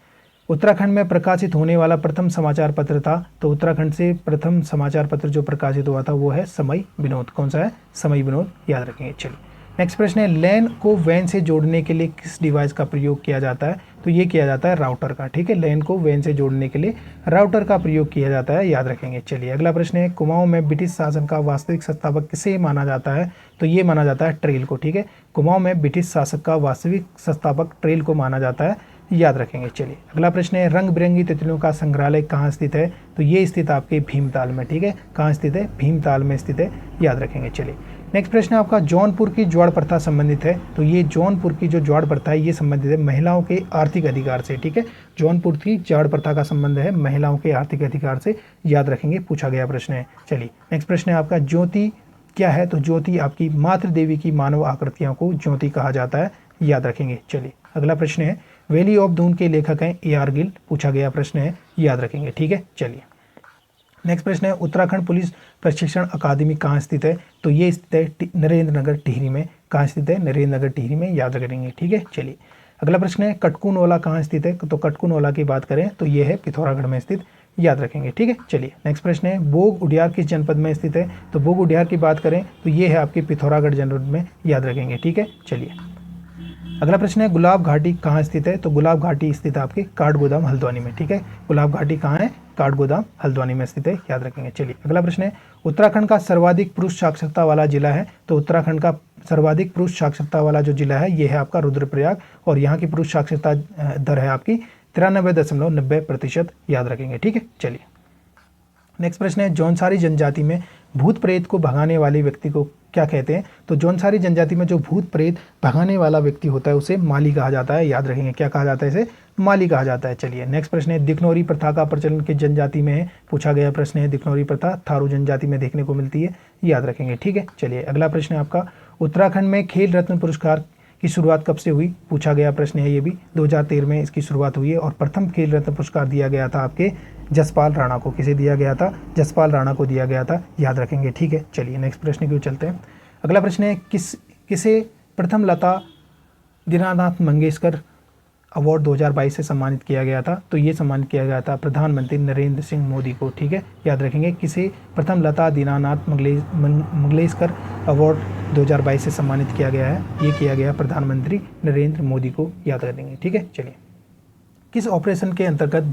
उत्तराखंड में प्रकाशित होने वाला प्रथम समाचार पत्र था। तो उत्तराखंड से प्रथम समाचार पत्र जो प्रकाशित हुआ था वो है समय विनोद। कौन सा है? समय विनोद, याद रखेंगे। चलिए नेक्स्ट प्रश्न है, लैन को वैन से जोड़ने के लिए किस डिवाइस का प्रयोग किया जाता है? तो ये किया जाता है राउटर का। ठीक है, लैन को वैन से जोड़ने के लिए राउटर का प्रयोग किया जाता है, याद रखेंगे। चलिए अगला प्रश्न है, कुमाऊं में ब्रिटिश शासन का वास्तविक संस्थापक किसे माना जाता है? तो ये माना जाता है ट्रेल को। ठीक है, कुमाऊं में ब्रिटिश शासक का वास्तविक संस्थापक ट्रेल को माना जाता है, याद रखेंगे। चलिए अगला प्रश्न है, रंग बिरंगी तितलियों का संग्रहालय कहाँ स्थित है? तो ये स्थित आपके भीमताल में। ठीक है, कहाँ स्थित है? भीमताल में स्थित है, याद रखेंगे। चलिए नेक्स्ट प्रश्न है आपका, जौनपुर की ज्वाड़ प्रथा संबंधित है। तो ये जौनपुर की जो ज्वाड़ प्रथा है ये संबंधित है महिलाओं के आर्थिक अधिकार से। ठीक है, जौनपुर की ज्वाड़ प्रथा का संबंध है महिलाओं के आर्थिक अधिकार से, याद रखेंगे, पूछा गया प्रश्न है। चलिए नेक्स्ट प्रश्न है आपका, ज्योति क्या है? तो ज्योति आपकी मातृ देवी की मानव आकृतियों को ज्योति कहा जाता है, याद रखेंगे। चलिए अगला प्रश्न है, वैली ऑफ दून के लेखक हैं AR गिल, पूछा गया प्रश्न है, याद रखेंगे। ठीक है, चलिए नेक्स्ट प्रश्न है, उत्तराखंड पुलिस प्रशिक्षण अकादमी कहाँ स्थित है? तो ये स्थित है नरेंद्र नगर टिहरी में। कहाँ स्थित है? नरेंद्र नगर टिहरी में, याद रखेंगे। ठीक है, चलिए अगला प्रश्न है, कटकुनोला कहाँ स्थित है? तो कटकुनोला की बात करें तो ये है पिथौरागढ़ में स्थित, याद रखेंगे। ठीक है, चलिए नेक्स्ट प्रश्न है, बोग उडियार किस जनपद में स्थित है? तो बोग उडियार की बात करें तो ये है आपके पिथौरागढ़ जनपद में, याद रखेंगे। ठीक है, चलिए अगला प्रश्न है, गुलाब घाटी कहाँ स्थित है? तो गुलाब घाटी स्थित है आपके काठगोदाम हल्द्वानी में। ठीक है, गुलाब घाटी कहाँ है? काठगोदाम हल्द्वानी में स्थित है, याद रखेंगे। चलिए अगला प्रश्न है, उत्तराखंड का सर्वाधिक पुरुष साक्षरता वाला जिला है। तो उत्तराखंड का सर्वाधिक पुरुष साक्षरता वाला जो जिला है ये है आपका रुद्रप्रयाग, और यहाँ की पुरुष साक्षरता दर है आपकी 93.90%, याद रखेंगे। ठीक है, चलिए नेक्स्ट प्रश्न है, जौनसारी जनजाति में भूत प्रेत को भगाने वाले व्यक्ति को क्या कहते हैं? तो जौनसारी जनजाति में जो भूत प्रेत भगाने वाला व्यक्ति होता है उसे माली कहा जाता है, याद रखेंगे। क्या कहा जाता है? इसे माली कहा जाता है। चलिए नेक्स्ट प्रश्न है, दिखनौरी प्रथा का प्रचलन किस जनजाति में है? पूछा गया प्रश्न है, दिखनौरी प्रथा थारू जनजाति में देखने को मिलती है, याद रखेंगे। ठीक है, चलिए अगला प्रश्न है आपका, उत्तराखंड में खेल रत्न पुरस्कार की शुरुआत कब से हुई? पूछा गया प्रश्न है, ये भी 2013 में इसकी शुरुआत हुई है, और प्रथम खेल रत्न पुरस्कार दिया गया था आपके जसपाल राणा को। किसे दिया गया था? जसपाल राणा को दिया गया था, याद रखेंगे। ठीक है, चलिए नेक्स्ट प्रश्न की ओर चलते हैं। अगला प्रश्न है, किसे प्रथम लता दीनानाथ मंगेशकर अवार्ड 2022 से सम्मानित किया गया था? तो ये सम्मानित किया गया था प्रधानमंत्री नरेंद्र सिंह मोदी को। ठीक है, याद रखेंगे, किसे प्रथम लता दीनानाथ मंगेशकर अवार्ड 2022 से सम्मानित किया गया है? ये किया गया प्रधानमंत्री नरेंद्र मोदी को, याद रखेंगे। ठीक है, चलिए किस ऑपरेशन के अंतर्गत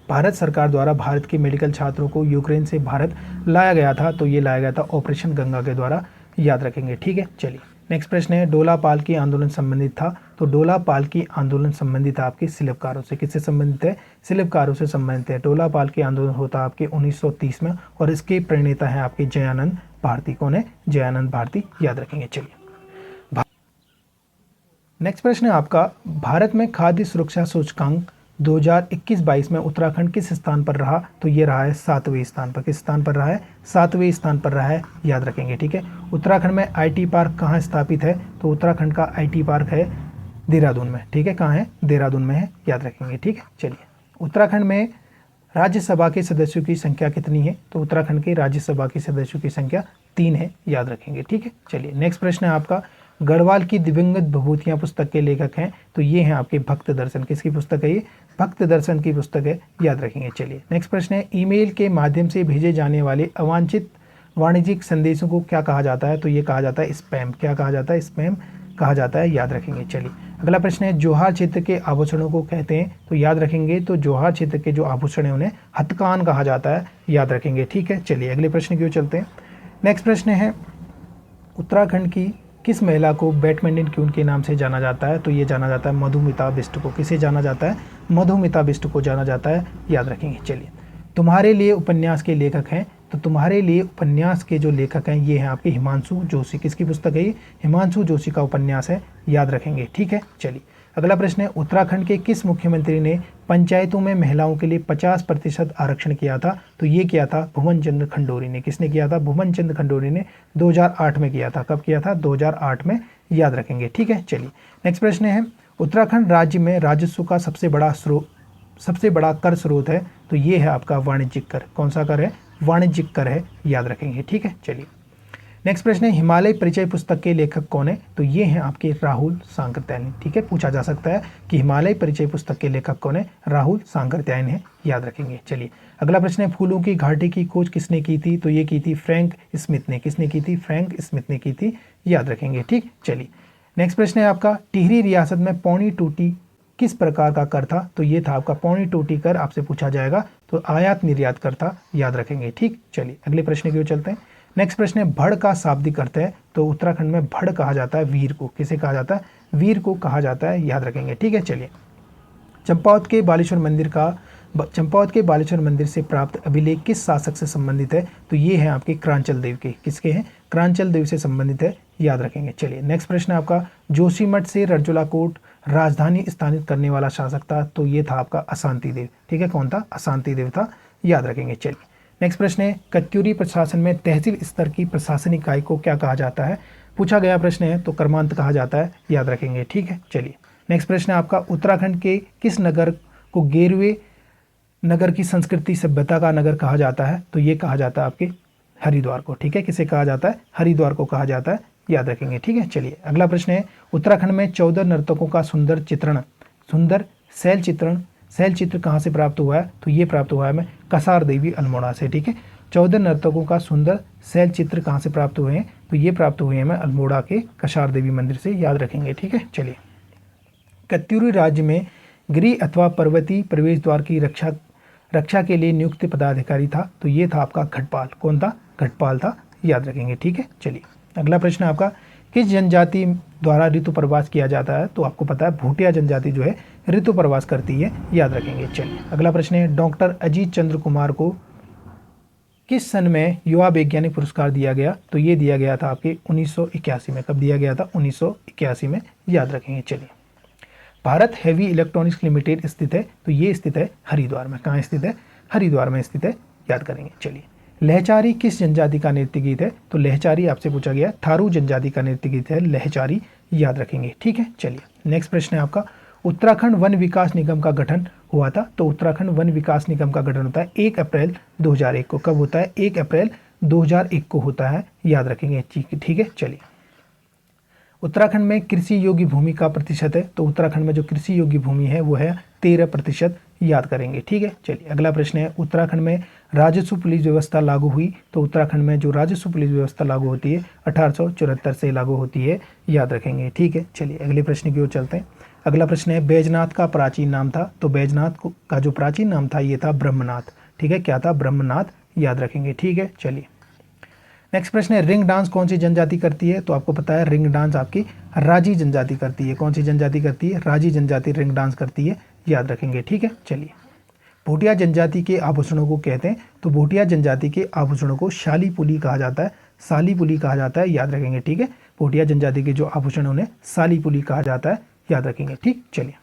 भारत सरकार द्वारा भारत के मेडिकल छात्रों को यूक्रेन से भारत लाया गया था? तो ये लाया गया था ऑपरेशन गंगा के द्वारा, याद रखेंगे। ठीक है, चलिए नेक्स्ट प्रश्न है, डोला पालकी आंदोलन संबंधित था? तो डोला पालकी आंदोलन संबंधित है आपके स्लेबकारों से। किससे संबंधित है? स्लेबकारों से संबंधित है। डोला पालकी आंदोलन होता है आपके 1930 में और इसके प्रणेता हैं आपके जयानंद भारती। कौन है? जयानंद भारती, याद रखेंगे। चलिए नेक्स्ट प्रश्न है आपका, भारत में खाद्य सुरक्षा सूचकांक 2021-22 में उत्तराखंड किस स्थान पर रहा? तो ये रहा है 7वें स्थान पर। किस स्थान पर रहा है? 7वें स्थान पर रहा है, याद रखेंगे। ठीक है, उत्तराखंड में आईटी पार्क कहाँ स्थापित है? तो उत्तराखंड का आईटी पार्क है देहरादून में। ठीक है, कहाँ है? देहरादून में है, याद रखेंगे। ठीक है, चलिए उत्तराखंड में राज्यसभा के सदस्यों की संख्या कितनी है? तो उत्तराखंड के राज्यसभा के सदस्यों की संख्या 3 है, याद रखेंगे। ठीक है, चलिए नेक्स्ट प्रश्न है आपका, गढ़वाल की दिवंगत विभूतियां पुस्तक के लेखक हैं? तो ये हैं आपके भक्त दर्शन। किसकी पुस्तक है ये? भक्त दर्शन की पुस्तक है, याद रखेंगे। चलिए नेक्स्ट प्रश्न है, ईमेल के माध्यम से भेजे जाने वाले अवांछित वाणिज्यिक संदेशों को क्या कहा जाता है? तो ये कहा जाता है स्पैम। क्या कहा जाता है? स्पैम कहा जाता है, याद रखेंगे। चलिए अगला प्रश्न है, जोहार क्षेत्र के आभूषणों को कहते हैं? तो याद रखेंगे, तो जोहार क्षेत्र के जो आभूषण है उन्हें हथकान कहा जाता है, याद रखेंगे। ठीक है, चलिए अगले प्रश्न की ओर चलते हैं। नेक्स्ट प्रश्न है, उत्तराखंड की किस महिला को बैडमिंटन क्वीन के नाम से जाना जाता है? तो ये जाना जाता है मधुमिता बिष्ट को। किसे जाना जाता है? मधुमिता बिष्ट को जाना जाता है, याद रखेंगे। चलिए तुम्हारे लिए उपन्यास के लेखक हैं? तो तुम्हारे लिए उपन्यास के जो लेखक हैं ये हैं आपके हिमांशु जोशी। किसकी पुस्तक है ये? हिमांशु जोशी का उपन्यास है, याद रखेंगे। ठीक है, चलिए अगला प्रश्न है, उत्तराखंड के किस मुख्यमंत्री ने पंचायतों में महिलाओं के लिए 50% आरक्षण किया था? तो ये किया था भुवन चंद्र खंडोरी ने। किसने किया था? भुवन चंद्र खंडोरी ने 2008 में किया था। कब किया था? 2008 में, याद रखेंगे। ठीक है, चलिए नेक्स्ट प्रश्न है, उत्तराखंड राज्य में राजस्व का सबसे बड़ा कर स्रोत है? तो ये है आपका वाणिज्यिक कर। कौन सा कर है? वाणिज्यिक कर है, याद रखेंगे। ठीक है, चलिए नेक्स्ट प्रश्न है, हिमालय परिचय पुस्तक के लेखक कौन है? तो ये हैं आपके राहुल सांकृत्यायन। ठीक है, पूछा जा सकता है कि हिमालय परिचय पुस्तक के लेखक कौन है? राहुल सांकृत्यायन है, याद रखेंगे। चलिए अगला प्रश्न है, फूलों की घाटी की खोज किसने की थी? तो ये की थी फ्रैंक स्मिथ ने। किसने की थी? फ्रैंक स्मिथ ने की थी, याद रखेंगे। ठीक, चलिए नेक्स्ट प्रश्न है आपका, टिहरी रियासत में पौनी टूटी किस प्रकार का कर था? तो ये था आपका पौनी टूटी कर, आपसे पूछा जाएगा। तो आयात निर्यात कर था, याद रखेंगे। ठीक, चलिए अगले प्रश्न की ओर चलते हैं। नेक्स्ट प्रश्न है, भड़ का शाब्दिक अर्थ है? तो उत्तराखंड में भड़ कहा जाता है वीर को। किसे कहा जाता है? वीर को कहा जाता है, याद रखेंगे। ठीक है, चलिए चंपावत के बालेश्वर मंदिर से प्राप्त अभिलेख किस शासक से संबंधित है? तो ये है आपके क्रांचल देव के। किसके हैं? क्रांचल देव से संबंधित है, याद रखेंगे। चलिए नेक्स्ट प्रश्न है आपका, जोशीमठ से रजौला कोट राजधानी स्थापित करने वाला शासक था? तो ये था आपका अशांति देव। ठीक है, कौन था? अशांति देव था, याद रखेंगे। चलिए नेक्स्ट प्रश्न है, कत्यूरी प्रशासन में तहसील स्तर की प्रशासनिक इकाई को क्या कहा जाता है? पूछा गया प्रश्न है, तो कर्मांत कहा जाता है, याद रखेंगे। ठीक है, चलिए नेक्स्ट प्रश्न है आपका, उत्तराखंड के किस नगर को गेरवे नगर की संस्कृति सभ्यता का नगर कहा जाता है? तो ये कहा जाता है आपके हरिद्वार को। ठीक है, किसे कहा जाता है? हरिद्वार को कहा जाता है, याद रखेंगे। ठीक है, चलिए अगला प्रश्न है, उत्तराखंड में 14 नर्तकों का सुंदर शैल चित्र कहाँ से प्राप्त हुआ है? तो ये प्राप्त हुआ है में कसार देवी अल्मोड़ा से। ठीक है, 14 नर्तकों का सुंदर शैल चित्र कहाँ से प्राप्त हुए हैं? तो ये प्राप्त हुए हैं में अल्मोड़ा के कसार देवी मंदिर से, याद रखेंगे। ठीक है, चलिए कत्यूरी राज्य में गिरी अथवा पर्वतीय प्रवेश द्वार की रक्षा के लिए नियुक्त पदाधिकारी था? तो ये था आपका घटपाल। कौन था? घटपाल था, याद रखेंगे। ठीक है, चलिए अगला प्रश्न है आपका, किस जनजाति द्वारा ऋतु प्रवास किया जाता है? तो आपको पता है भूटिया जनजाति जो है ऋतु प्रवास करती है, याद रखेंगे। चलिए अगला प्रश्न है, डॉक्टर अजीत चंद्र कुमार को किस सन में युवा वैज्ञानिक पुरस्कार दिया गया? तो ये दिया गया था आपके 1981 में। कब दिया गया था? 1981 में, याद रखेंगे। चलिए भारत हेवी इलेक्ट्रॉनिक्स लिमिटेड स्थित है? तो ये स्थित है हरिद्वार में। कहाँ स्थित है? हरिद्वार में स्थित है, याद करेंगे। चलिए लहचारी किस जनजाति का नृत्य गीत है? तो लहचारी आपसे पूछा गया, थारू जनजाति का नृत्य गीत है लहचारी, याद रखेंगे। ठीक है, चलिए नेक्स्ट प्रश्न है आपका, उत्तराखंड वन विकास निगम का गठन हुआ था? तो उत्तराखंड वन विकास निगम का गठन होता है 1 अप्रैल 2001 को। कब होता है? 1 अप्रैल 2001 को होता है, याद रखेंगे। ठीक है, चलिए उत्तराखंड में कृषि योग्य भूमि का प्रतिशत है? तो उत्तराखंड में जो कृषि योग्य भूमि है वो है 13%, याद करेंगे। ठीक है, चलिए अगला प्रश्न है, उत्तराखंड में राजस्व पुलिस व्यवस्था लागू हुई? तो उत्तराखंड में जो राजस्व पुलिस व्यवस्था लागू होती है 1874 से लागू होती है, याद रखेंगे। ठीक है, चलिए अगले प्रश्न की ओर चलते हैं। अगला प्रश्न है बैजनाथ का प्राचीन नाम था, तो बैजनाथ का जो प्राचीन नाम था ये था ब्रह्मनाथ। ठीक है, क्या था? ब्रह्मनाथ, याद रखेंगे। ठीक है, चलिए नेक्स्ट प्रश्न है रिंग डांस कौन सी जनजाति करती है? तो आपको पता है रिंग डांस आपकी राजी जनजाति करती है। कौन सी जनजाति करती है? राजी जनजाति रिंग डांस करती है, याद रखेंगे। ठीक है, चलिए भोटिया जनजाति के आभूषणों को कहते हैं? तो भोटिया जनजाति के आभूषणों को शाली पुली कहा जाता है, साली पुली कहा जाता है, याद रखेंगे। ठीक है, भोटिया जनजाति के जो आभूषण उन्हें साली पुली कहा जाता है, याद रखेंगे। ठीक, चलिए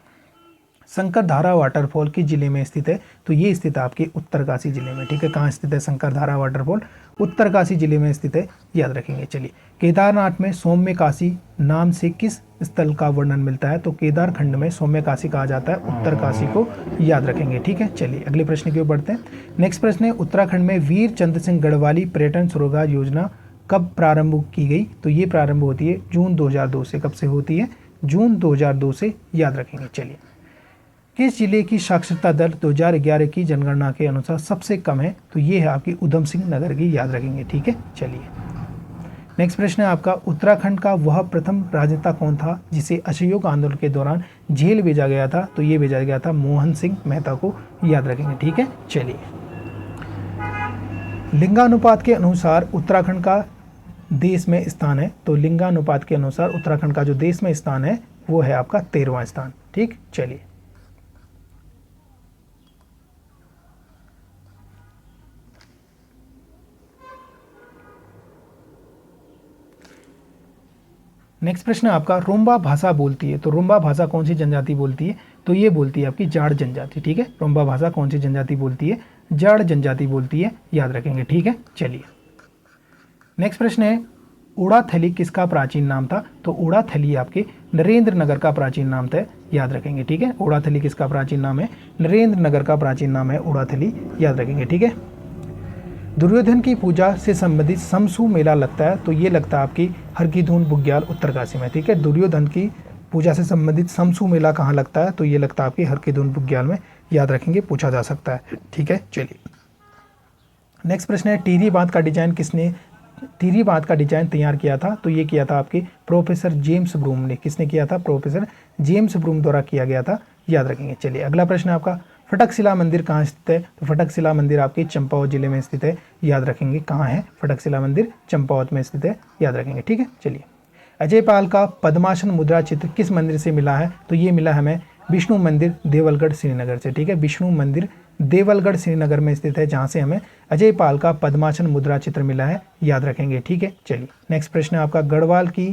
शंकरधारा वाटरफॉल किस जिले में स्थित है? तो ये स्थित है आपके उत्तरकाशी जिले में। ठीक है, कहाँ स्थित है शंकरधारा वाटरफॉल? उत्तरकाशी जिले में स्थित है, याद रखेंगे। चलिए केदारनाथ में सौम्य काशी नाम से किस स्थल का वर्णन मिलता है? तो केदार खंड में सौम्य काशी कहा जाता है उत्तरकाशी को, याद रखेंगे। ठीक है, चलिए अगले प्रश्न की ओर बढ़ते हैं। नेक्स्ट प्रश्न है उत्तराखंड में वीर चंद्र सिंह गढ़वाली पर्यटन सरोवर योजना कब प्रारंभ की गई? तो ये प्रारंभ होती है जून 2002 से। कब से होती है? जून 2002 से, याद रखेंगे। चलिए किस जिले की साक्षरता दर 2011 की जनगणना के अनुसार सबसे कम है? तो ये है आपकी उधम सिंह नगर की, याद रखेंगे। ठीक है, चलिए नेक्स्ट प्रश्न है आपका उत्तराखंड का वह प्रथम राजनेता कौन था जिसे असहयोग आंदोलन के दौरान जेल भेजा गया था? तो ये भेजा गया था मोहन सिंह मेहता को, याद रखेंगे। ठीक है, चलिए लिंगानुपात के अनुसार उत्तराखंड का देश में स्थान है? तो लिंगानुपात के अनुसार उत्तराखंड का जो देश में स्थान है वो है आपका 13वां स्थान। ठीक, चलिए नेक्स्ट प्रश्न है आपका रोम्बा भाषा बोलती है? तो रोम्बा भाषा कौन सी जनजाति बोलती है? तो ये बोलती है आपकी जाट जनजाति। ठीक है, रोम्बा भाषा कौन सी जनजाति बोलती है? जाट जनजाति बोलती है, याद रखेंगे। ठीक है, चलिए नेक्स्ट प्रश्न है उड़ाथली किसका प्राचीन नाम था? तो उड़ाथली आपके नरेंद्र नगर का प्राचीन नाम था, याद रखेंगे। ठीक है, उड़ाथली किसका प्राचीन नाम है? नरेंद्र नगर का प्राचीन नाम है उड़ाथली, याद रखेंगे। ठीक है, दुर्योधन की पूजा से संबंधित समसू मेला लगता है? तो ये लगता है आपकी हरकीधून बुग्याल उत्तरकाशी में। ठीक है, दुर्योधन की पूजा से संबंधित समसू मेला कहाँ लगता है? तो ये लगता है आपकी हरकीधून बुग्याल में, याद रखेंगे, पूछा जा सकता है। ठीक है, चलिए नेक्स्ट प्रश्न है टिहरी बांध का डिजाइन किसने टिहरी बांध का डिजाइन तैयार किया था? तो ये किया था आपके प्रोफेसर जेम्स ब्रूम ने। किसने किया था? प्रोफेसर जेम्स ब्रूम द्वारा किया गया था, याद रखेंगे। चलिए अगला प्रश्न है आपका फटकशिला मंदिर कहाँ स्थित है? तो फटकशिला मंदिर आपके चंपावत जिले में स्थित है, याद रखेंगे। कहाँ है फटकशिला मंदिर? चंपावत में स्थित है, याद रखेंगे। ठीक है, चलिए अजय पाल का पद्मासन मुद्रा चित्र किस मंदिर से मिला है? तो ये मिला हमें विष्णु मंदिर देवलगढ़ श्रीनगर से। ठीक है, विष्णु मंदिर देवलगढ़ श्रीनगर में स्थित है, जहाँ से हमें अजय पाल का पद्मासन मुद्रा चित्र मिला है, याद रखेंगे। ठीक है, चलिए नेक्स्ट प्रश्न है आपका गढ़वाल की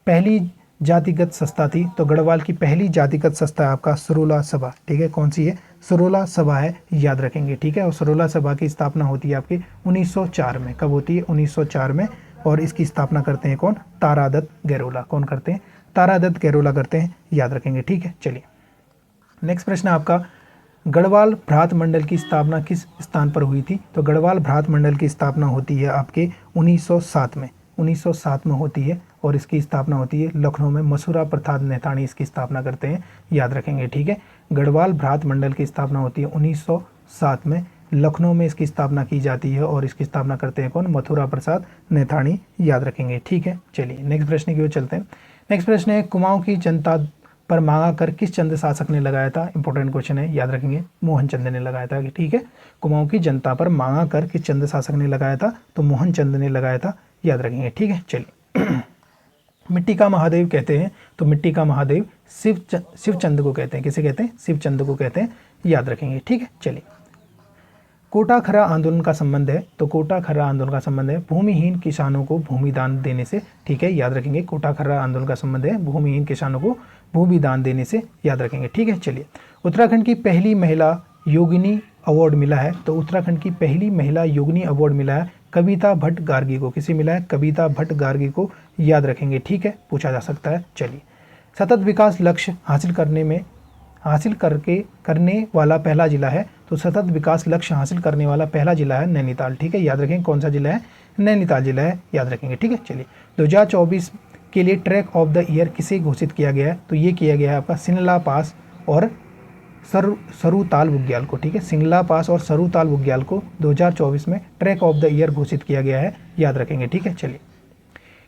पहली जातिगत संस्था थी? तो गढ़वाल की पहली जातिगत संस्था आपका सरोला सभा। ठीक है, कौन सी है? सरोला सभा है, याद रखेंगे। ठीक है, और सरोला सभा की स्थापना होती है आपकी 1904 में। कब होती है? 1904 में। और इसकी स्थापना करते हैं कौन? तारादत्त गैरोला। कौन करते हैं? तारादत्त गैरोला करते हैं, याद रखेंगे। ठीक है, चलिए नेक्स्ट प्रश्न है आपका गढ़वाल भ्रात मंडल की स्थापना किस स्थान पर हुई थी? तो गढ़वाल भ्रात मंडल की स्थापना होती है आपके 1907 में। 1907 में होती है और इसकी स्थापना होती है लखनऊ में। मसूरा प्रसाद नेतानी इसकी स्थापना करते हैं, याद रखेंगे। ठीक है, गढ़वाल भ्रात मंडल की स्थापना होती है 1907 में, लखनऊ में इसकी स्थापना की जाती है और इसकी स्थापना करते हैं कौन? मथुरा प्रसाद नेतानी, याद रखेंगे। ठीक है, चलिए नेक्स्ट प्रश्न की ओर चलते हैं। नेक्स्ट प्रश्न है कुमाऊं की जनता पर मांगा कर किस चंद शासक ने लगाया था? इंपॉर्टेंट क्वेश्चन है, याद रखेंगे। मोहन चंद ने लगाया था। ठीक है, कुमाऊं की जनता पर मांगा कर किस चंद शासक ने लगाया था? तो मोहन चंद ने लगाया था, याद रखेंगे। ठीक है, चलिए मिट्टी का महादेव कहते हैं? तो मिट्टी का महादेव शिवचंद को कहते हैं। किसे कहते हैं? शिवचंद को कहते हैं, याद रखेंगे। ठीक है, चलिए कोटा खरा आंदोलन का संबंध है? तो कोटा खरा आंदोलन का संबंध है भूमिहीन किसानों को भूमि दान देने से। ठीक है, याद रखेंगे। कोटा खरा आंदोलन का संबंध है भूमिहीन किसानों को भूमि दान देने से, याद रखेंगे। ठीक है, चलिए उत्तराखंड की पहली महिला योगिनी अवार्ड मिला है? तो उत्तराखंड की पहली महिला योगिनी अवार्ड मिला है कविता भट्ट गार्गी को। किसे मिला है? कविता भट्ट गार्गी को, याद रखेंगे। ठीक है, पूछा जा सकता है। चलिए सतत विकास लक्ष्य हासिल करने वाला पहला जिला है? तो सतत विकास लक्ष्य हासिल करने वाला पहला जिला है नैनीताल। ठीक है, याद रखेंगे। कौन सा जिला है? नैनीताल जिला है, याद रखेंगे। ठीक है, चलिए 2024 के लिए ट्रैक ऑफ द ईयर किसे घोषित किया गया है? तो ये किया गया है आपका सिंगला पास और सरुताल बुग्याल को। ठीक है, सिंगला पास और सरुताल बुग्याल को 2024 में ट्रैक ऑफ द ईयर घोषित किया गया है, याद रखेंगे। ठीक है, चलिए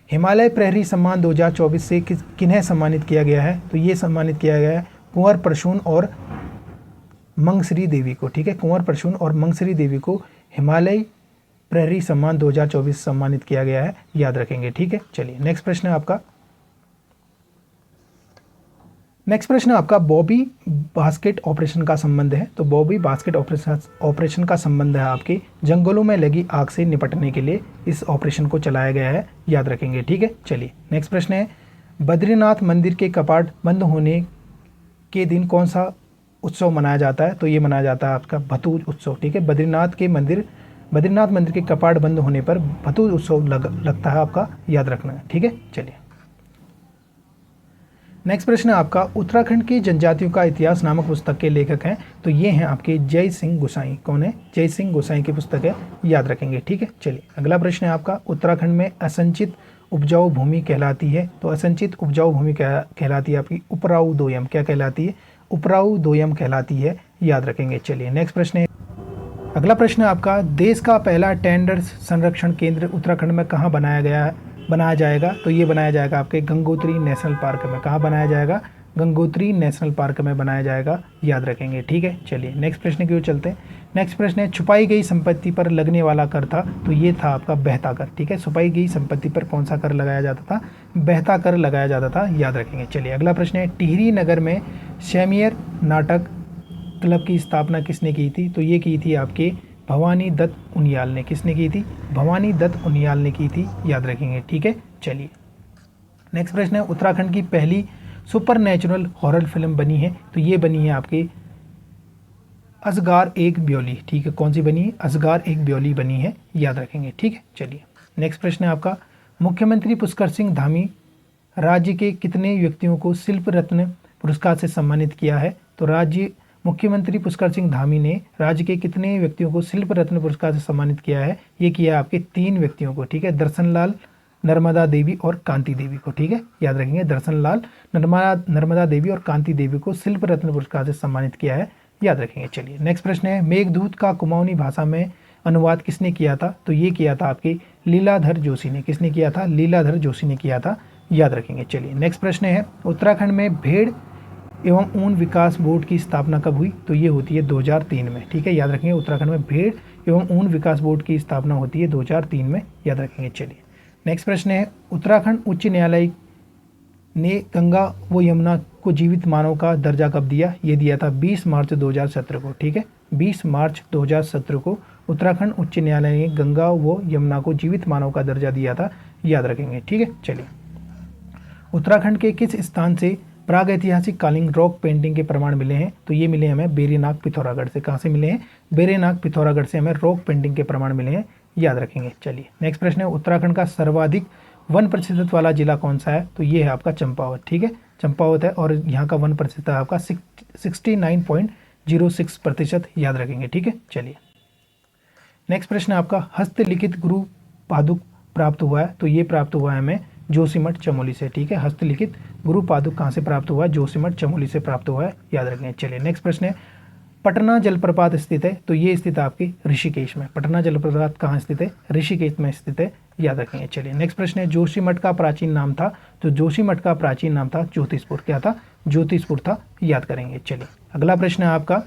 हिमालय प्रहरी सम्मान 2024 से किन्हें सम्मानित किया गया है? तो ये सम्मानित किया गया है कुंवर प्रसून और मंगसरी देवी को। ठीक है, कुंवर प्रसून और मंगसरी देवी को हिमालय प्रहरी सम्मान 2024 सम्मानित किया गया है, याद रखेंगे। ठीक है, चलिए नेक्स्ट प्रश्न है आपका। नेक्स्ट प्रश्न आपका बॉबी बास्केट ऑपरेशन का संबंध है। तो बॉबी बास्केट ऑपरेशन का संबंध है आपके जंगलों में लगी आग से निपटने के लिए इस ऑपरेशन को चलाया गया है, याद रखेंगे। ठीक है, चलिए नेक्स्ट प्रश्न है बद्रीनाथ मंदिर के कपाट बंद होने के दिन कौन सा उत्सव मनाया जाता है? तो ये मनाया जाता है आपका भतूज उत्सव। ठीक है, बद्रीनाथ मंदिर के कपाट बंद होने पर भतूज उत्सव लगता है आपका, याद रखना है। ठीक है, चलिए नेक्स्ट प्रश्न है आपका उत्तराखंड की जनजातियों का इतिहास नामक पुस्तक के लेखक हैं। तो ये हैं आपके जय सिंह गोसाई। कौन है? जय सिंह गोसाई की पुस्तक है, याद रखेंगे। ठीक है, चलिए अगला प्रश्न है आपका उत्तराखंड में असंचित उपजाऊ भूमि कहलाती है। तो असंचित उपजाऊ भूमि कहलाती है आपकी उपराऊ दोयम। क्या कहलाती है? उपराऊ दोयम कहलाती है, याद रखेंगे। चलिए नेक्स्ट प्रश्न है अगला प्रश्न है आपका देश का पहला टेंडर संरक्षण केंद्र उत्तराखंड में कहाँ बनाया जाएगा? तो ये बनाया जाएगा आपके गंगोत्री नेशनल पार्क में। कहाँ बनाया जाएगा? गंगोत्री नेशनल पार्क में बनाया जाएगा, याद रखेंगे। ठीक है, चलिए नेक्स्ट प्रश्न की ओर चलते हैं। नेक्स्ट प्रश्न है छुपाई गई संपत्ति पर लगने वाला कर था। तो ये था आपका बहता कर। ठीक है, छुपाई गई संपत्ति पर कौन सा कर लगाया जाता था? बहता कर लगाया जाता था, याद रखेंगे। चलिए अगला प्रश्न है टिहरी नगर में शेमियर नाटक क्लब की स्थापना किसने की थी? तो ये की थी आपके भवानी दत्त उनियाल ने। किसने की थी? भवानी दत्त उनियाल ने की थी, याद रखेंगे। ठीक है, चलिए नेक्स्ट प्रश्न है उत्तराखंड की पहली सुपर नेचुरल हॉरर फिल्म बनी है। तो ये बनी है आपकी असगार एक ब्योली। ठीक है, कौन सी बनी है? असगार एक ब्योली बनी है, याद रखेंगे। ठीक है, चलिए नेक्स्ट प्रश्न है आपका मुख्यमंत्री पुष्कर सिंह धामी राज्य के कितने व्यक्तियों को शिल्प रत्न पुरस्कार से सम्मानित किया है? तो मुख्यमंत्री पुष्कर सिंह धामी ने राज्य के कितने व्यक्तियों को शिल्प रत्न पुरस्कार से सम्मानित किया है? ये किया है आपके 3 व्यक्तियों को। ठीक है, दर्शन लाल, नर्मदा देवी और कांति देवी को। ठीक है, याद रखेंगे दर्शन लाल, नर्मदा देवी और कांति देवी को शिल्प रत्न पुरस्कार से सम्मानित किया है, याद रखेंगे। चलिए नेक्स्ट प्रश्न है मेघदूत का कुमाऊनी भाषा में अनुवाद किसने किया था? तो ये किया था आपके लीलाधर जोशी ने। किसने किया था? लीलाधर जोशी ने किया था, याद रखेंगे। चलिए नेक्स्ट प्रश्न है उत्तराखंड में भेड़ एवं ऊन विकास बोर्ड की स्थापना कब हुई? तो ये होती है 2003 में। ठीक है, याद रखेंगे उत्तराखंड में भेड़ एवं ऊन विकास बोर्ड की स्थापना होती है 2003 में, याद रखेंगे। चलिए नेक्स्ट प्रश्न है उत्तराखंड उच्च न्यायालय ने गंगा व यमुना को जीवित मानव का दर्जा कब दिया? ये दिया था 20 मार्च 2017 को। ठीक है, 20 मार्च 2017 को उत्तराखंड उच्च न्यायालय ने गंगा व यमुना को जीवित मानव का दर्जा दिया था, याद रखेंगे। ठीक है, चलिए उत्तराखंड के किस स्थान से प्राग ऐतिहासिक कालीन रॉक पेंटिंग के प्रमाण मिले हैं? तो ये मिले हमें बेरीनाग पिथौरागढ़ से। कहाँ से मिले हैं? बेरीनाग पिथौरागढ़ से हमें रॉक पेंटिंग के प्रमाण मिले हैं, याद रखेंगे। चलिए नेक्स्ट प्रश्न है उत्तराखंड का सर्वाधिक वन प्रतिशत वाला जिला कौन सा है? तो ये है आपका चंपावत। ठीक है, चंपावत है और यहाँ का वन प्रतिशत है आपका 69.06%, याद रखेंगे। ठीक है, चलिए नेक्स्ट प्रश्न है आपका हस्तलिखित गुरु पादुक प्राप्त हुआ है। तो ये प्राप्त हुआ है हमें जोशीमठ चमोली से। ठीक है, हस्तलिखित गुरु पादुक कहाँ से प्राप्त हुआ है? जोशीमठ चमोली से प्राप्त हुआ है, याद रखेंगे। चलिए नेक्स्ट प्रश्न है पटना जलप्रपात स्थित है। तो ये स्थित है आपकी ऋषिकेश में। पटना जलप्रपात कहाँ स्थित है? ऋषिकेश में स्थित है, याद रखेंगे। चलिए नेक्स्ट प्रश्न है जोशीमठ का प्राचीन नाम था। तो जोशीमठ का प्राचीन नाम था ज्योतिषपुर। क्या था? ज्योतिषपुर था, याद करेंगे। चलिए अगला प्रश्न है आपका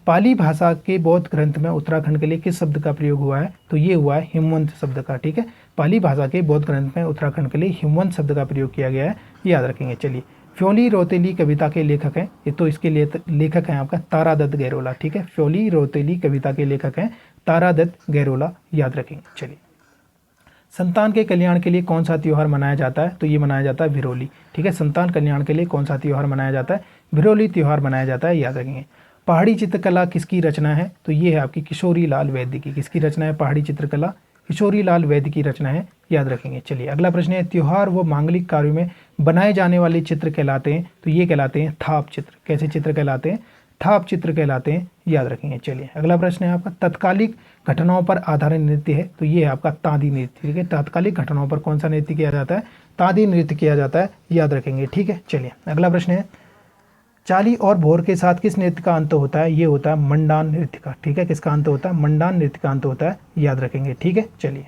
पाली भाषा के बौद्ध ग्रंथ में उत्तराखंड के लिए किस शब्द का प्रयोग हुआ है? तो ये हुआ है हिमवंत शब्द का। ठीक है, पाली भाषा के बौद्ध ग्रंथ में उत्तराखंड के लिए हिमवंत शब्द का प्रयोग किया गया है, याद रखेंगे। चलिए फ्योली रौतेली कविता के लेखक हैं। ये तो इसके लिए लेखक हैं आपका तारादत्त गैरोला। ठीक है, फ्योली रौतेली कविता के लेखक हैं तारादत्त गैरोला, याद रखेंगे। चलिए संतान के कल्याण के लिए कौन सा त्यौहार मनाया जाता है? तो ये मनाया जाता है भिरोली। ठीक है, संतान कल्याण के लिए कौन सा त्यौहार मनाया जाता है? भिरोली त्यौहार मनाया जाता है, याद रखेंगे। पहाड़ी चित्रकला किसकी रचना है? तो ये है आपकी किशोरी लाल वैद्य की। किसकी रचना है पहाड़ी चित्रकला? किशोरी लाल वैद्य की रचना है, याद रखेंगे। चलिए अगला प्रश्न है त्योहार व मांगलिक कार्यों में बनाए जाने वाले चित्र कहलाते हैं। तो ये कहलाते हैं थाप चित्र। कैसे चित्र कहलाते हैं? थाप चित्र कहलाते हैं, याद रखेंगे। चलिए अगला प्रश्न है आपका तत्कालिक घटनाओं पर आधारित नृत्य है। तो ये है आपका तांदी नृत्य। ठीक है, तात्कालिक घटनाओं पर कौन सा नृत्य किया जाता है? तांदी नृत्य किया जाता है, याद रखेंगे। ठीक है, चलिए अगला प्रश्न है चाली और भोर के साथ किस नृत्य का अंत होता है? ये होता है मंडान नृत्य का। ठीक है, किसका अंत होता है? मंडान नृत्य का अंत होता है, याद रखेंगे। ठीक है, चलिए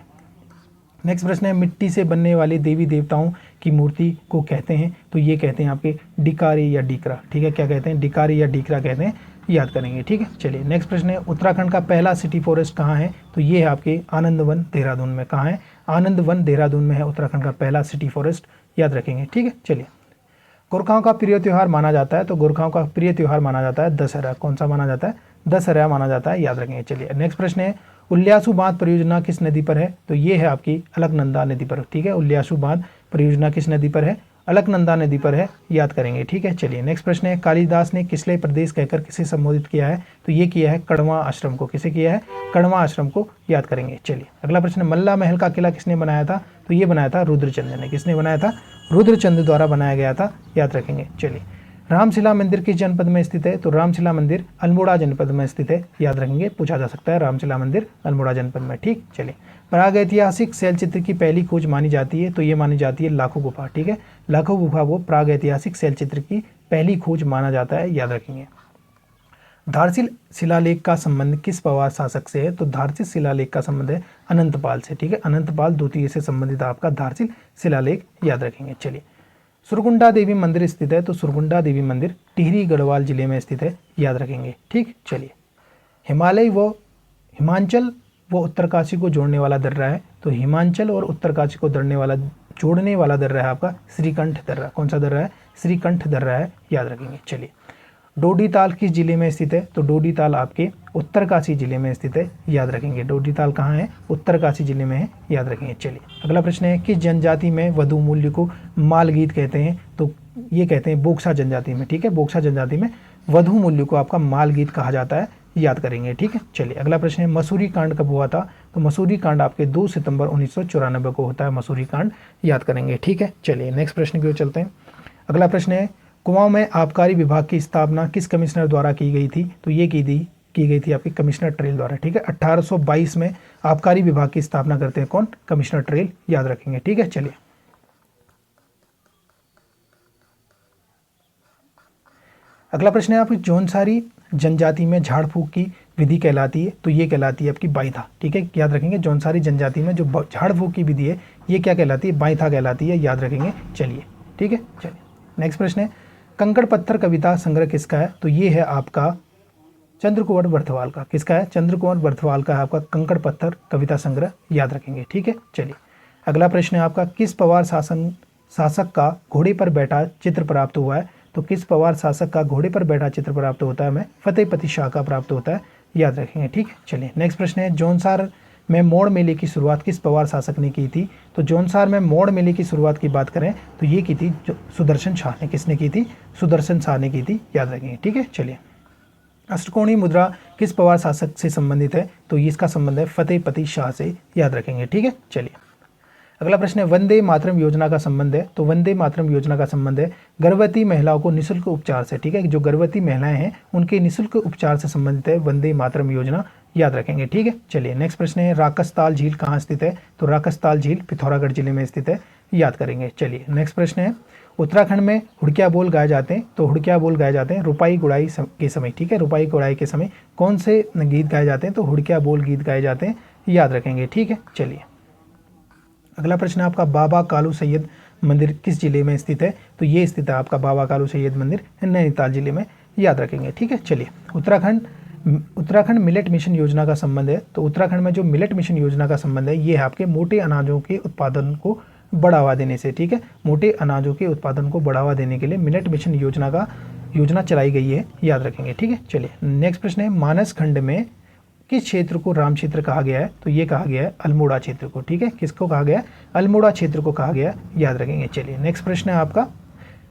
नेक्स्ट प्रश्न है मिट्टी से बनने वाले देवी देवताओं की मूर्ति को कहते हैं, तो ये कहते हैं आपके डिकारी या डीकरा। ठीक है, क्या कहते हैं? डिकारी या डीकरा कहते हैं, याद करेंगे। ठीक है, चलिए नेक्स्ट प्रश्न है उत्तराखंड का पहला सिटी फॉरेस्ट कहाँ है, तो ये है आपके आनंदवन देहरादून में। कहाँ है? आनंदवन देहरादून में है उत्तराखंड का पहला सिटी फॉरेस्ट, याद रखेंगे। ठीक है, चलिए गोरखाओं का प्रिय त्यौहार माना जाता है, तो गोरखाओं का प्रिय त्यौहार माना जाता है दशहरा। कौन सा माना जाता है? दशहरा माना जाता है, याद रखेंगे। चलिए नेक्स्ट प्रश्न है उल्यासु बांध परियोजना किस नदी पर है, तो ये है आपकी अलकनंदा नदी पर। ठीक है, उल्यासु बांध परियोजना किस नदी पर है? अलकनंदा नदी पर है, याद करेंगे। ठीक है, चलिए नेक्स्ट प्रश्न है कालिदास ने किसले प्रदेश कहकर किसे संबोधित किया है, तो ये किया है कड़वा आश्रम को। किसे किया है? कड़वा आश्रम को, याद करेंगे। चलिए अगला प्रश्न है मल्ला महल का किला किसने बनाया था, तो ये बनाया था रुद्रचंद ने। किसने बनाया था? रुद्रचंद द्वारा बनाया गया था, याद रखेंगे। चलिए रामशिला मंदिर किस जनपद में स्थित है, तो रामशिला मंदिर अल्मोड़ा जनपद में स्थित है, याद रखेंगे। पूछा जा सकता है रामशिला मंदिर अल्मोड़ा जनपद में। ठीक, चलिए प्रागैतिहासिक शैलचित्र की पहली खोज मानी जाती है, तो ये मानी जाती है लाखों गुफा। ठीक है, लाखों गुफा को प्रागैतिहासिक शैलचित्र की पहली खोज माना जाता है, याद रखेंगे। धारसिल शिलालेख का संबंध किस पवार शासक से है, तो धारसिल शिलालेख का संबंध है अनंतपाल से। ठीक है, अनंतपाल द्वितीय से संबंधित आपका धारसिल शिलालेख, याद रखेंगे। चलिए सुरगुंडा देवी मंदिर स्थित है, तो सुरगुंडा देवी मंदिर टिहरी गढ़वाल जिले में स्थित है, याद रखेंगे। ठीक, चलिए हिमाचल व उत्तरकाशी को जोड़ने वाला दर्रा है, तो हिमाचल और उत्तरकाशी को जोड़ने वाला दर्रा है आपका श्रीकंठ दर्रा। कौन सा दर्रा है? श्रीकंठ दर्रा है, याद रखेंगे। चलिए डोडीताल किस जिले में स्थित है, तो डोडीताल आपके उत्तरकाशी जिले में स्थित है, याद रखेंगे। डोडीताल कहाँ है? उत्तरकाशी जिले में है, याद रखेंगे। चलिए अगला प्रश्न है किस जनजाति में वधु मूल्य को मालगीत कहते हैं, तो ये कहते हैं बोक्सा जनजाति में। ठीक है, बोक्सा जनजाति में वधु मूल्य को आपका मालगीत कहा जाता है, याद करेंगे। ठीक है, चलिए अगला प्रश्न है मसूरी कांड कब हुआ था, तो मसूरी कांड आपके 2 सितंबर 1994 को होता है मसूरी कांड, याद करेंगे। ठीक है, चलिए नेक्स्ट प्रश्न की ओर चलते हैं। अगला प्रश्न है कुमाऊं में आबकारी विभाग की स्थापना किस कमिश्नर द्वारा की गई थी, तो ये की गई थी आपकी कमिश्नर ट्रेल द्वारा। ठीक है, 1822 में आबकारी विभाग की स्थापना करते हैं कौन? कमिश्नर ट्रेल, याद रखेंगे। ठीक है, चलिए अगला प्रश्न है आपकी जौनसारी जनजाति में झाड़ फूक की विधि कहलाती है, तो ये कहलाती है आपकी बाइथा। ठीक है, याद रखेंगे। जौनसारी जनजाति में जो झाड़ फूक की विधि है ये क्या कहलाती है? बाइथा कहलाती है, याद रखेंगे। चलिए ठीक है, चलिए नेक्स्ट प्रश्न है कंकड़ पत्थर कविता संग्रह किसका है, तो ये है आपका चंद्रकुंवर बर्थवाल का। किसका है? चंद्रकुंवर बर्थवाल का है आपका कंकड़ पत्थर कविता संग्रह, याद रखेंगे। ठीक है, चलिए अगला प्रश्न है आपका किस पवार शासक का घोड़े पर बैठा चित्र प्राप्त हुआ है, तो किस पवार शासक का घोड़े पर बैठा चित्र प्राप्त होता है? हमें फतेहपति शाह का प्राप्त होता है, याद रखेंगे। ठीक है, चलिए नेक्स्ट प्रश्न है जौनसार में मोड़ मेले की शुरुआत किस पवार शासक ने की थी, तो जौनसार में मोड़ मेले की शुरुआत की बात करें तो ये की थी सुदर्शन शाह ने। किसने की थी? सुदर्शन शाह ने की थी, याद रखेंगे। ठीक है, चलिए अष्टकोणीय मुद्रा किस पवार शासक से संबंधित है, तो इसका संबंध है फतेहपति शाह से, याद रखेंगे। ठीक है, चलिए अगला प्रश्न है वंदे मातरम योजना का संबंध है, तो वंदे मातरम योजना का संबंध है गर्भवती महिलाओं को निःशुल्क उपचार से। ठीक है, जो गर्भवती महिलाएं हैं उनके निःशुल्क उपचार से संबंधित है वंदे मातरम योजना, याद रखेंगे। ठीक है, चलिए नेक्स्ट प्रश्न है राकसताल झील कहाँ स्थित है, तो राकसताल झील पिथौरागढ़ जिले में स्थित है, याद करेंगे। चलिए नेक्स्ट प्रश्न है उत्तराखंड में हुड़किया बोल गाए जाते हैं, तो हुड़किया बोल गाए जाते हैं रुपाई गुड़ाई के समय। ठीक है, रुपाई गुड़ाई के समय कौन से गीत गाए जाते हैं, तो हुड़किया बोल गीत गाए जाते हैं, याद रखेंगे। ठीक है, चलिए अगला प्रश्न है आपका बाबा कालू सैयद मंदिर किस जिले में स्थित है, तो ये स्थित है आपका बाबा कालू सैयद मंदिर नैनीताल जिले में, याद रखेंगे। ठीक है, चलिए उत्तराखंड मिलेट मिशन योजना का संबंध है, तो उत्तराखंड में जो मिलेट मिशन योजना का संबंध है ये है आपके मोटे अनाजों के उत्पादन को बढ़ावा देने से। ठीक है, मोटे अनाजों के उत्पादन को बढ़ावा देने के लिए मिलेट मिशन योजना चलाई गई है, याद रखेंगे। ठीक है, चलिए नेक्स्ट प्रश्न है मानस खंड में किस क्षेत्र को राम क्षेत्र कहा गया है, तो ये कहा गया है अल्मोड़ा क्षेत्र को। ठीक है, किसको कहा गया है? अल्मोड़ा क्षेत्र को कहा गया है, याद रखेंगे। चलिए नेक्स्ट प्रश्न है आपका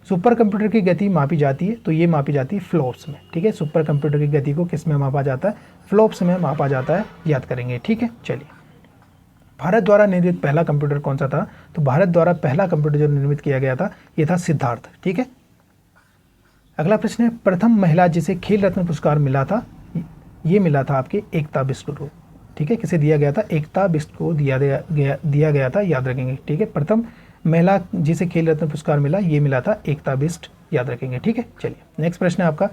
सुपर कंप्यूटर की गति मापी जाती है, तो ये मापी जाती है फ्लॉप्स में। ठीक है, सुपर कंप्यूटर की गति को किस में मापा जाता है? फ्लॉप्स में मापा जाता है, याद करेंगे। ठीक है, चलिए भारत द्वारा निर्मित पहला कंप्यूटर कौन सा था, तो भारत द्वारा पहला कंप्यूटर जो निर्मित किया गया था ये था सिद्धार्थ। ठीक है, अगला प्रश्न है प्रथम महिला जिसे खेल रत्न पुरस्कार मिला था, ये मिला था आपके एकता बिष्ट को। ठीक है, किसे दिया गया था? एकता बिष्ट को दिया गया था, याद रखेंगे। ठीक है, प्रथम महिला जिसे खेल रत्न पुरस्कार मिला ये मिला था एकता बिष्ट, याद रखेंगे। ठीक है, चलिए नेक्स्ट प्रश्न है आपका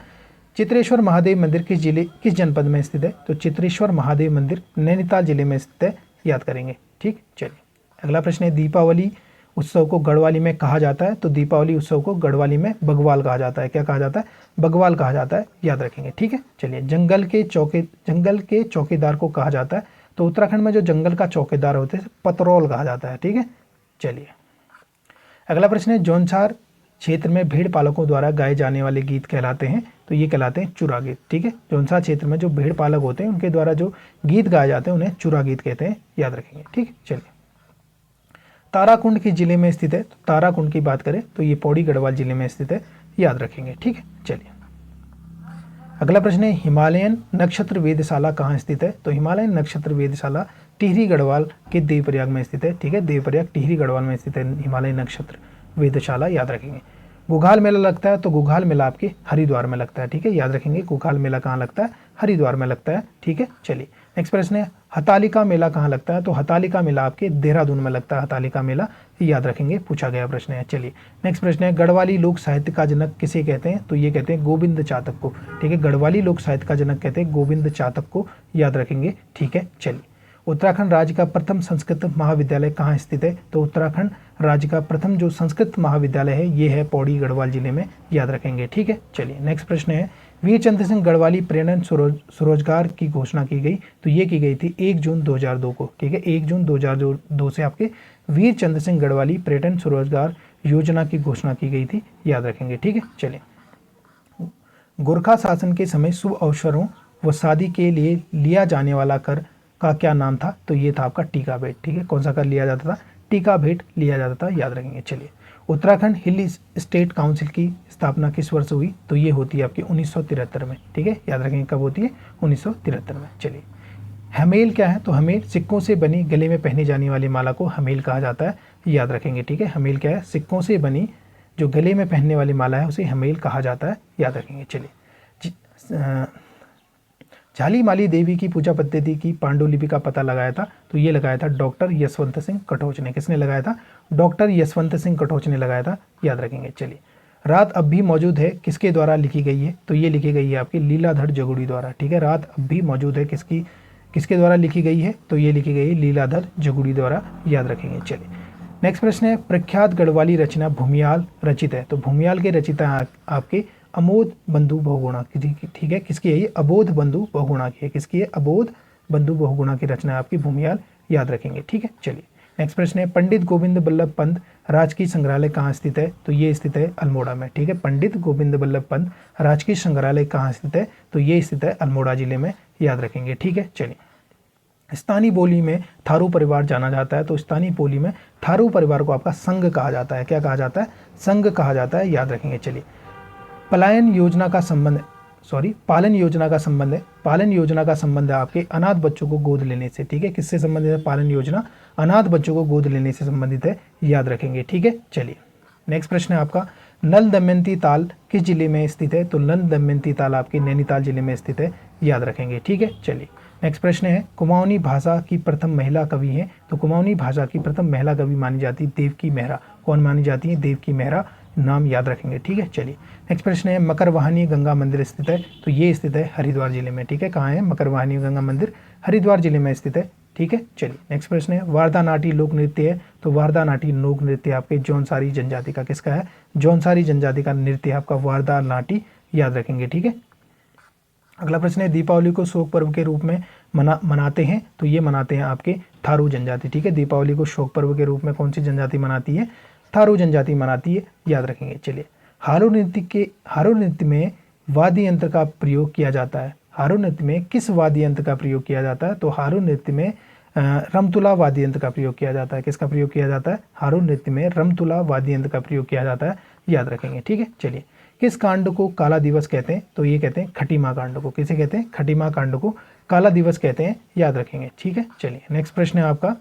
चित्रेश्वर महादेव मंदिर किस जनपद में स्थित है, तो चित्रेश्वर महादेव मंदिर नैनीताल जिले में स्थित है, याद करेंगे। ठीक, चलिए अगला प्रश्न है दीपावली उत्सव को गढ़वाली में कहा जाता है, तो दीपावली उत्सव को गढ़वाली में बग्वाल कहा जाता है। क्या कहा जाता है? बग्वाल कहा जाता है, याद रखेंगे। ठीक है, चलिए जंगल के चौकीदार को कहा जाता है, तो उत्तराखंड में जो जंगल का चौकीदार होते हैं पतरौल कहा जाता है। ठीक है, चलिए अगला प्रश्न है जौनसार क्षेत्र में भेड़ पालकों द्वारा गाए जाने वाले गीत कहलाते हैं, तो ये कहलाते हैं चुरा गीत। ठीक है, जौनसार क्षेत्र में जो भेड़ पालक होते हैं उनके द्वारा जो गीत गाए जाते हैं उन्हें चुरा गीत कहते हैं, याद रखेंगे। ठीक है, चलिए ताराकुंड किस जिले में स्थित है, तो ताराकुंड की बात करें तो ये पौड़ी गढ़वाल जिले में स्थित है, याद रखेंगे। ठीक है, चलिए अगला प्रश्न है हिमालयन नक्षत्र वेधशाला कहाँ स्थित है, तो हिमालयन नक्षत्र वेधशाला टिहरी गढ़वाल के देवप्रयाग में स्थित है। ठीक है, देवप्रयाग टिहरी गढ़वाल में स्थित है हिमालयन नक्षत्र वेधशाला, याद रखेंगे। घुघाल मेला लगता है, तो घुघाल मेला आपके हरिद्वार में लगता है। ठीक है, याद रखेंगे घुघाल मेला कहाँ लगता है? हरिद्वार में लगता है। ठीक है, चलिए नेक्स्ट प्रश्न है हतालिका मेला कहाँ लगता है, तो हतालिका मेला आपके देहरादून में लगता है। हतालिका मेला याद रखेंगे, पूछा गया प्रश्न है। चलिए नेक्स्ट प्रश्न है गढ़वाली लोक साहित्य का जनक किसे कहते हैं, तो ये कहते हैं गोविंद चातक को। ठीक है, गढ़वाली लोक साहित्य का जनक कहते हैं गोविंद चातक को, याद रखेंगे। ठीक है, चलिए उत्तराखंड राज्य का प्रथम संस्कृत महाविद्यालय कहाँ स्थित है, तो उत्तराखंड राज्य का प्रथम जो संस्कृत महाविद्यालय है ये है पौड़ी गढ़वाल जिले में, याद रखेंगे। ठीक है, चलिए नेक्स्ट प्रश्न है वीर चंद्र सिंह गढ़वाली प्रेरण स्वरोजगार की घोषणा की गई, तो ये की गई थी 1 जून 2002 को। ठीक है, 1 जून 2002 से आपके वीर चंद्र सिंह गढ़वाली पर्यटन स्वरोजगार योजना की घोषणा की गई थी, याद रखेंगे। ठीक है, चलिए गोरखा शासन के समय शुभ अवसरों व शादी के लिए लिया जाने वाला कर का क्या नाम था, तो ये था आपका टीका भेंट। ठीक है, कौन सा कर लिया जाता था? टीका भेंट लिया जाता था, याद रखेंगे। चलिए उत्तराखंड हिल स्टेट काउंसिल की स्थापना किस वर्ष हुई, तो ये होती है आपकी 1973 में। ठीक है, याद रखेंगे कब होती है? 1973 में। चलिए हमेल क्या है, तो हमेल सिक्कों से बनी गले में पहनी जाने वाली माला को हमेल कहा जाता है, याद रखेंगे। ठीक है, हमेल क्या है? सिक्कों से बनी जो गले में पहनने वाली माला है उसे हमेल कहा जाता है, याद रखेंगे। चलिए झालीमाली देवी की पूजा पद्धति की पांडुलिपि का पता लगाया था, तो ये लगाया था डॉक्टर यशवंत सिंह कटोच ने। किसने लगाया था? डॉक्टर यशवंत सिंह कटोच ने लगाया था, याद रखेंगे। चलिए रात अब भी मौजूद है किसके द्वारा लिखी गई है, तो ये लिखी गई है आपकी लीलाधर जगुड़ी द्वारा। ठीक है, रात अब भी मौजूद है किसके द्वारा लिखी गई है, तो ये लिखी गई है लीलाधर जगुड़ी द्वारा, याद रखेंगे। चलिए नेक्स्ट प्रश्न है प्रख्यात गढ़वाली रचना भूमियाल रचित है, तो भूमियाल के रचिता आपके अमोद बंधु बहुगुणा की। ठीक है, किसकी है ये? अबोध बंधु बहुगुणा की है। किसकी है? अबोध बंधु बहुगुणा की रचना है आपकी भूमियाल, याद रखेंगे। ठीक है, चलिए नेक्स्ट प्रश्न है पंडित गोविंद बल्लभ पंत राजकीय संग्रहालय कहाँ स्थित है, तो ये स्थित है अल्मोड़ा में। ठीक है, पंडित गोविंद बल्लभ पंत राजकीय संग्रहालय कहाँ स्थित है, तो ये स्थित है अल्मोड़ा जिले में, याद रखेंगे। ठीक है, चलिए स्थानीय बोली में थारू परिवार जाना जाता है, तो स्थानीय बोली में थारू परिवार को आपका संघ कहा जाता है। क्या कहा जाता है? संघ कहा जाता है, याद रखेंगे। चलिए पालन योजना का संबंध है। पालन योजना का संबंध है आपके अनाथ बच्चों को गोद लेने से। ठीक है, किससे संबंधित है पालन योजना? अनाथ बच्चों को गोद लेने से संबंधित है, याद रखेंगे। ठीक है, चलिए नेक्स्ट प्रश्न है आपका नल दमयंती ताल किस जिले में स्थित है, तो नल दमयंती ताल आपके नैनीताल जिले में स्थित है, याद रखेंगे। ठीक है, चलिए नेक्स्ट प्रश्न है कुमाऊनी भाषा की प्रथम महिला कवि हैं, तो कुमाऊनी भाषा की प्रथम महिला कवि मानी जाती है देवकी मेहरा। कौन मानी जाती है? देवकी मेहरा, नाम याद रखेंगे। ठीक है, चलिए नेक्स्ट प्रश्न है मकरवाहनी गंगा मंदिर स्थित है, तो ये स्थित है हरिद्वार जिले में। ठीक है, कहाँ है? मकरवाहनी गंगा मंदिर हरिद्वार जिले में स्थित है। ठीक है, चलिए नेक्स्ट प्रश्न है वारदा नाटी लोक नृत्य है, तो वारदा नाटी लोक नृत्य आपके जौनसारी जनजाति का किसका है? जौनसारी जनजाति का नृत्य आपका वारदा नाटी, याद रखेंगे। ठीक है, अगला प्रश्न है दीपावली को शोक पर्व के रूप में मनाते हैं, तो ये मनाते हैं आपके थारू जनजाति। ठीक है, दीपावली को शोक पर्व के रूप में कौन सी जनजाति मनाती है? थारू जनजाति मनाती है, याद रखेंगे। चलिए हारो नृत्य में वाद्य यंत्र का प्रयोग किया जाता है। हारो नृत्य में किस वाद्य यंत्र का प्रयोग किया जाता है, तो हारो नृत्य में रमतुला वाद्य यंत्र का प्रयोग किया जाता है। किसका प्रयोग किया जाता है? हारो नृत्य में रमतुला वाद्य यंत्र का प्रयोग किया जाता है, याद रखेंगे। ठीक है, चलिए किस कांड को काला दिवस कहते हैं, तो ये कहते हैं खटीमा कांड को। किसे कहते हैं? खटीमा कांड को काला दिवस कहते हैं, याद रखेंगे। ठीक है, चलिए नेक्स्ट प्रश्न है आपका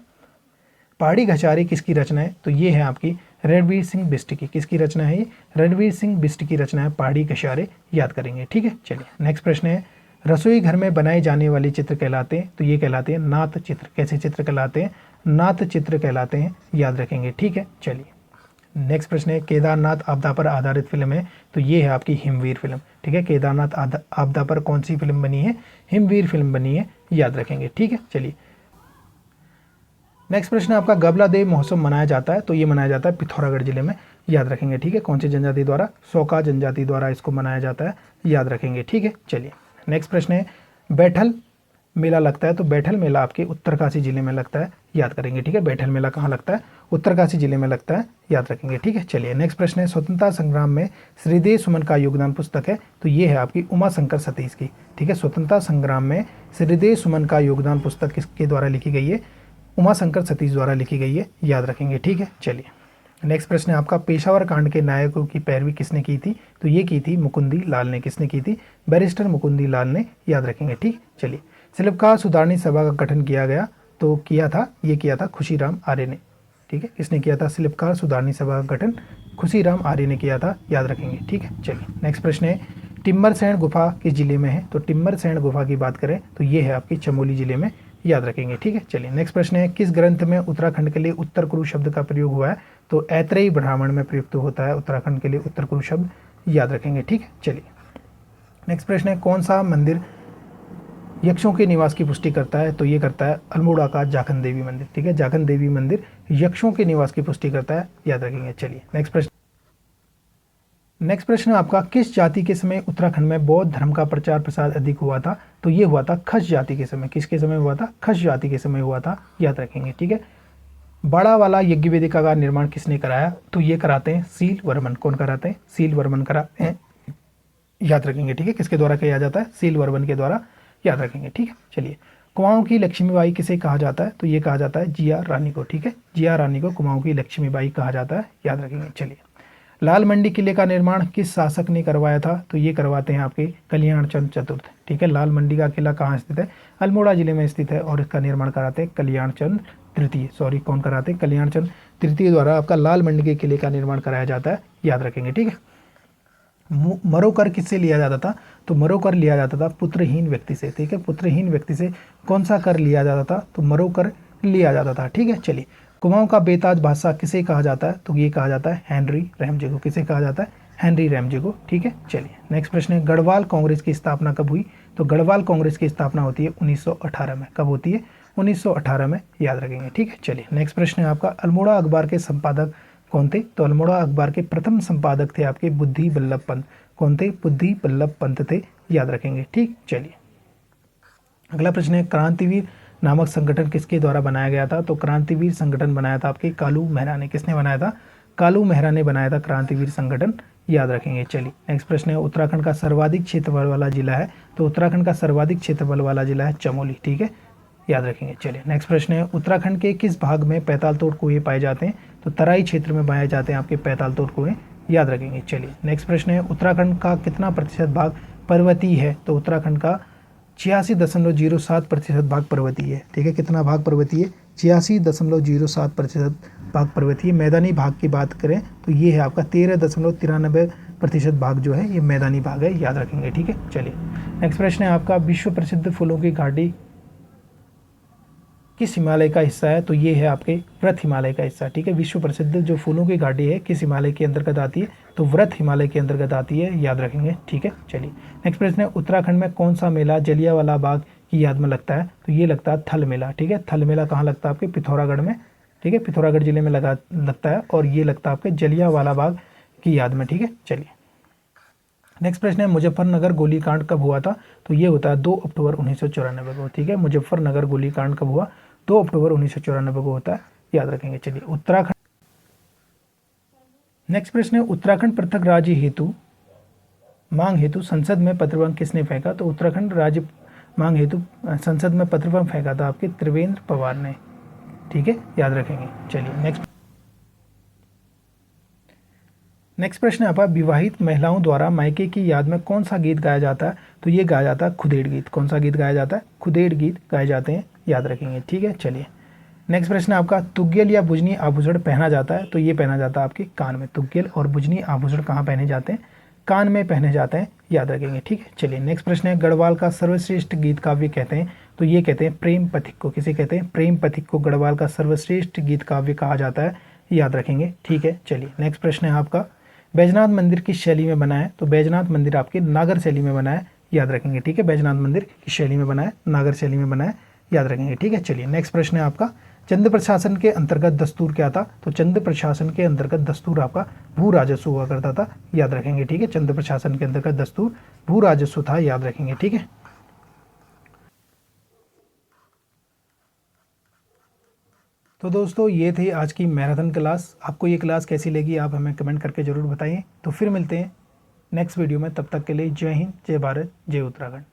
पहाड़ी घचारी किसकी रचना है, तो ये है आपकी रणवीर सिंह बिष्ट की। किसकी रचना है ये? रणवीर सिंह बिष्ट की रचना है पहाड़ी घचारे, याद करेंगे। ठीक है, चलिए नेक्स्ट प्रश्न है रसोई घर में बनाए जाने वाले चित्र कहलाते हैं, तो ये कहलाते हैं नाथ चित्र। कैसे चित्र कहलाते हैं? नाथ चित्र कहलाते हैं, याद रखेंगे। ठीक है, चलिए नेक्स्ट प्रश्न है केदारनाथ आपदा पर आधारित फिल्म है, तो ये है आपकी हिमवीर फिल्म। ठीक है, केदारनाथ आपदा पर कौन सी फिल्म बनी है? हिमवीर फिल्म बनी है, याद रखेंगे। ठीक है, चलिए नेक्स्ट प्रश्न है आपका गबला देव महोत्सव मनाया जाता है, तो ये मनाया जाता है पिथौरागढ़ जिले में, याद रखेंगे। ठीक है, कौन सी जनजाति द्वारा? सौका जनजाति द्वारा इसको मनाया जाता है, याद रखेंगे। ठीक है, चलिए नेक्स्ट प्रश्न है बैठल मेला लगता है, तो बैठल मेला आपके उत्तरकाशी जिले में लगता है, याद करेंगे। ठीक है, बैठल मेला कहाँ लगता है? उत्तरकाशी जिले में लगता है, याद रखेंगे। ठीक है, चलिए नेक्स्ट प्रश्न है स्वतंत्रता संग्राम में श्रीदेव सुमन का योगदान पुस्तक है, तो ये है आपकी उमा शंकर सतीश की। ठीक है, स्वतंत्रता संग्राम में श्रीदेव सुमन का योगदान पुस्तक किसके द्वारा लिखी गई है? उमा शंकर सतीश द्वारा लिखी गई है, याद रखेंगे। ठीक है, चलिए नेक्स्ट प्रश्न है आपका पेशावर कांड के नायकों की पैरवी किसने की थी? तो ये की थी मुकुंदी लाल ने। किसने की थी? बैरिस्टर मुकुंदी लाल ने, याद रखेंगे। ठीक, चलिए शिल्पकार सुधारणी सभा का गठन किया गया, तो किया था खुशीराम आर्य ने। ठीक है, किसने किया था? शिल्पकार सुधारणी सभा का गठन खुशीराम आर्य ने किया था, याद रखेंगे। ठीक है, चलिए नेक्स्ट प्रश्न है टिम्बरसैंण गुफा किस जिले में है? तो टिम्बरसैंण गुफा की बात करें तो ये है आपकी चमोली जिले में, याद रखेंगे। ठीक है, चलिए नेक्स्ट प्रश्न है किस ग्रंथ में उत्तराखंड के लिए उत्तर कुरु शब्द का प्रयोग हुआ है? तो ऐत्रेयी ब्राह्मण में प्रयुक्त होता है उत्तराखंड के लिए उत्तर कुरु शब्द, याद रखेंगे। ठीक है, चलिए नेक्स्ट प्रश्न है कौन सा मंदिर यक्षों के निवास की पुष्टि करता है? तो ये करता है अल्मोड़ा का जाखन देवी मंदिर। ठीक है, जाखन देवी मंदिर यक्षों के निवास की पुष्टि करता है, याद रखेंगे। चलिए नेक्स्ट प्रश्न आपका किस जाति के समय उत्तराखंड में बौद्ध धर्म का प्रचार प्रसार अधिक हुआ था? तो ये हुआ था खस जाति के समय। किसके समय हुआ था? खस जाति के समय हुआ था, याद रखेंगे। ठीक है, बड़ा वाला यज्ञ वेदिका का निर्माण किसने कराया? तो ये कराते हैं सील वर्मन। कौन कराते हैं? सील वर्मन कराते हैं, याद रखेंगे। ठीक है, किसके द्वारा किया जाता है? सील वर्मन के द्वारा, याद रखेंगे। ठीक है, चलिए कुमाऊं की लक्ष्मीबाई किसे कहा जाता है? तो ये कहा जाता है जिया रानी को। ठीक है, जिया रानी को कुमाऊं की लक्ष्मीबाई कहा जाता है, याद रखेंगे। चलिए लाल मंडी किले का निर्माण किस शासक ने करवाया था? तो ये करवाते हैं आपके कल्याण चंद चतुर्थ। ठीक है, लाल मंडी का किला कहाँ स्थित है? अल्मोड़ा जिले में स्थित है, और इसका निर्माण कराते हैं कल्याण चंद तृतीय। कौन कराते हैं? कल्याण चंद तृतीय द्वारा आपका लाल मंडी के किले का निर्माण कराया जाता है, याद रखेंगे। ठीक है, मरोकर किससे लिया जाता था? तो मरोकर लिया जाता था पुत्रहीन व्यक्ति से। ठीक है, पुत्रहीन व्यक्ति से कौन सा कर लिया जाता था? तो मरोकर लिया जाता था। ठीक है, चलिए कुमाऊं का बेताज बादशाह किसे कहा जाता है? तो ये कहा जाता है हेनरी रैमजे को। किसे कहा जाता है? हेनरी रैमजे को। ठीक है, चलिए नेक्स्ट प्रश्न है गढ़वाल कांग्रेस की स्थापना कब हुई? तो गढ़वाल कांग्रेस की स्थापना होती है 1918 में। कब होती है? 1918 में, याद रखेंगे। ठीक है, चलिए नेक्स्ट प्रश्न है आपका अल्मोड़ा अखबार के संपादक कौन थे? तो अल्मोड़ा अखबार के प्रथम संपादक थे आपके बुद्धि बल्लभ पंत। कौन थे? बुद्धि बल्लभ पंत थे, याद रखेंगे। ठीक, चलिए अगला प्रश्न है क्रांतिवीर नामक संगठन किसके द्वारा बनाया गया था? तो क्रांतिवीर संगठन बनाया था आपके कालू मेहरा ने। किसने बनाया था? कालू मेहरा ने बनाया था क्रांतिवीर संगठन, याद रखेंगे। चलिए नेक्स्ट प्रश्न है उत्तराखंड का सर्वाधिक क्षेत्रफल वाला जिला है? तो उत्तराखंड का सर्वाधिक क्षेत्रफल वाला जिला है चमोली। ठीक है, याद रखेंगे। चलिए नेक्स्ट प्रश्न है उत्तराखंड के किस भाग में पैताल तोड़ कुएं पाए जाते हैं? तो तराई क्षेत्र में पाए जाते हैं आपके पैताल तोड़ कुएं, याद रखेंगे। चलिए नेक्स्ट प्रश्न है उत्तराखंड का कितना प्रतिशत भाग पर्वतीय है? तो उत्तराखंड का 86.07% भाग पर्वतीय है। ठीक है, कितना भाग पर्वतीय है? 86.07% भाग पर्वतीय। मैदानी भाग की बात करें तो ये है आपका 13.93% भाग जो है ये मैदानी भाग है, याद रखेंगे। ठीक है, चलिए नेक्स्ट प्रश्न है आपका विश्व प्रसिद्ध फूलों की घाटी किस हिमालय का हिस्सा है? तो ये है आपके व्रत हिमालय का हिस्सा। ठीक है, विश्व प्रसिद्ध जो फूलों की घाटी है किस हिमालय के अंतर्गत आती है? तो व्रत हिमालय के अंतर्गत आती है, याद रखेंगे। ठीक है, चलिए नेक्स्ट प्रश्न है उत्तराखंड में कौन सा मेला जलियांवाला बाग की याद में लगता है? तो ये लगता है थल मेला। ठीक है, थल मेला कहाँ लगता है? आपके पिथौरागढ़ में। ठीक है, पिथौरागढ़ जिले में लगता है, और ये लगता है आपके जलियांवाला बाग की याद में। ठीक है, चलिए नेक्स्ट प्रश्न है मुजफ्फरनगर गोलीकांड कब हुआ था? तो ये होता है 2 अक्टूबर 1994 को। ठीक है, मुजफ्फरनगर गोलीकांड कब हुआ? 2 अक्टूबर 1994 को होता है, याद रखेंगे। चलिए उत्तराखंड नेक्स्ट प्रश्न है उत्तराखंड पृथक राज्य हेतु मांग हेतु संसद में पत्रबंध किसने फेंका? तो उत्तराखंड राज्य मांग हेतु संसद में पत्रबंध फेंका था आपके त्रिवेंद्र पवार ने। ठीक है, याद रखेंगे। चलिए नेक्स्ट प्रश्न है आपका विवाहित महिलाओं द्वारा मायके की याद में कौन सा गीत गाया जाता है? तो ये गाया जाता है खुदेड़ गीत। कौन सा गीत गाया जाता है? खुदेड़ गीत गाए जाते हैं, याद रखेंगे। ठीक है, चलिए नेक्स्ट प्रश्न है आपका तुग्गल या बुजनी आभूषण पहना जाता है? तो ये पहना जाता है आपके कान में। तुग्गल और बुजनी आभूषण कहाँ पहने जाते हैं? कान में पहने जाते हैं, याद रखेंगे। ठीक है, चलिए नेक्स्ट प्रश्न है गढ़वाल का सर्वश्रेष्ठ गीत काव्य कहते हैं? तो ये कहते हैं प्रेम पथिक को। किसे कहते हैं? प्रेम पथिक को गढ़वाल का सर्वश्रेष्ठ गीत काव्य कहा जाता है, याद रखेंगे। ठीक है, चलिए नेक्स्ट प्रश्न है आपका बैजनाथ मंदिर किस शैली में बना है? तो बैजनाथ मंदिर आपके नागर शैली में बना है, याद रखेंगे। ठीक है, बैजनाथ मंदिर किस शैली में बना है? नागर शैली में बना है, याद रखेंगे। ठीक है, चलिए नेक्स्ट प्रश्न है आपका चंद प्रशासन के अंतर्गत दस्तूर क्या था? तो चंद प्रशासन के अंतर्गत दस्तूर आपका भू राजस्व हुआ करता था, याद रखेंगे, ठीक है। चंद प्रशासन के अंतर्गत दस्तूर भू राजस्व था, याद रखेंगे, ठीक है। तो दोस्तों ये थी आज की मैराथन क्लास। आपको ये क्लास कैसी लगी आप हमें कमेंट करके ज़रूर बताइए। तो फिर मिलते हैं नेक्स्ट वीडियो में, तब तक के लिए जय हिंद, जय भारत, जय उत्तराखंड।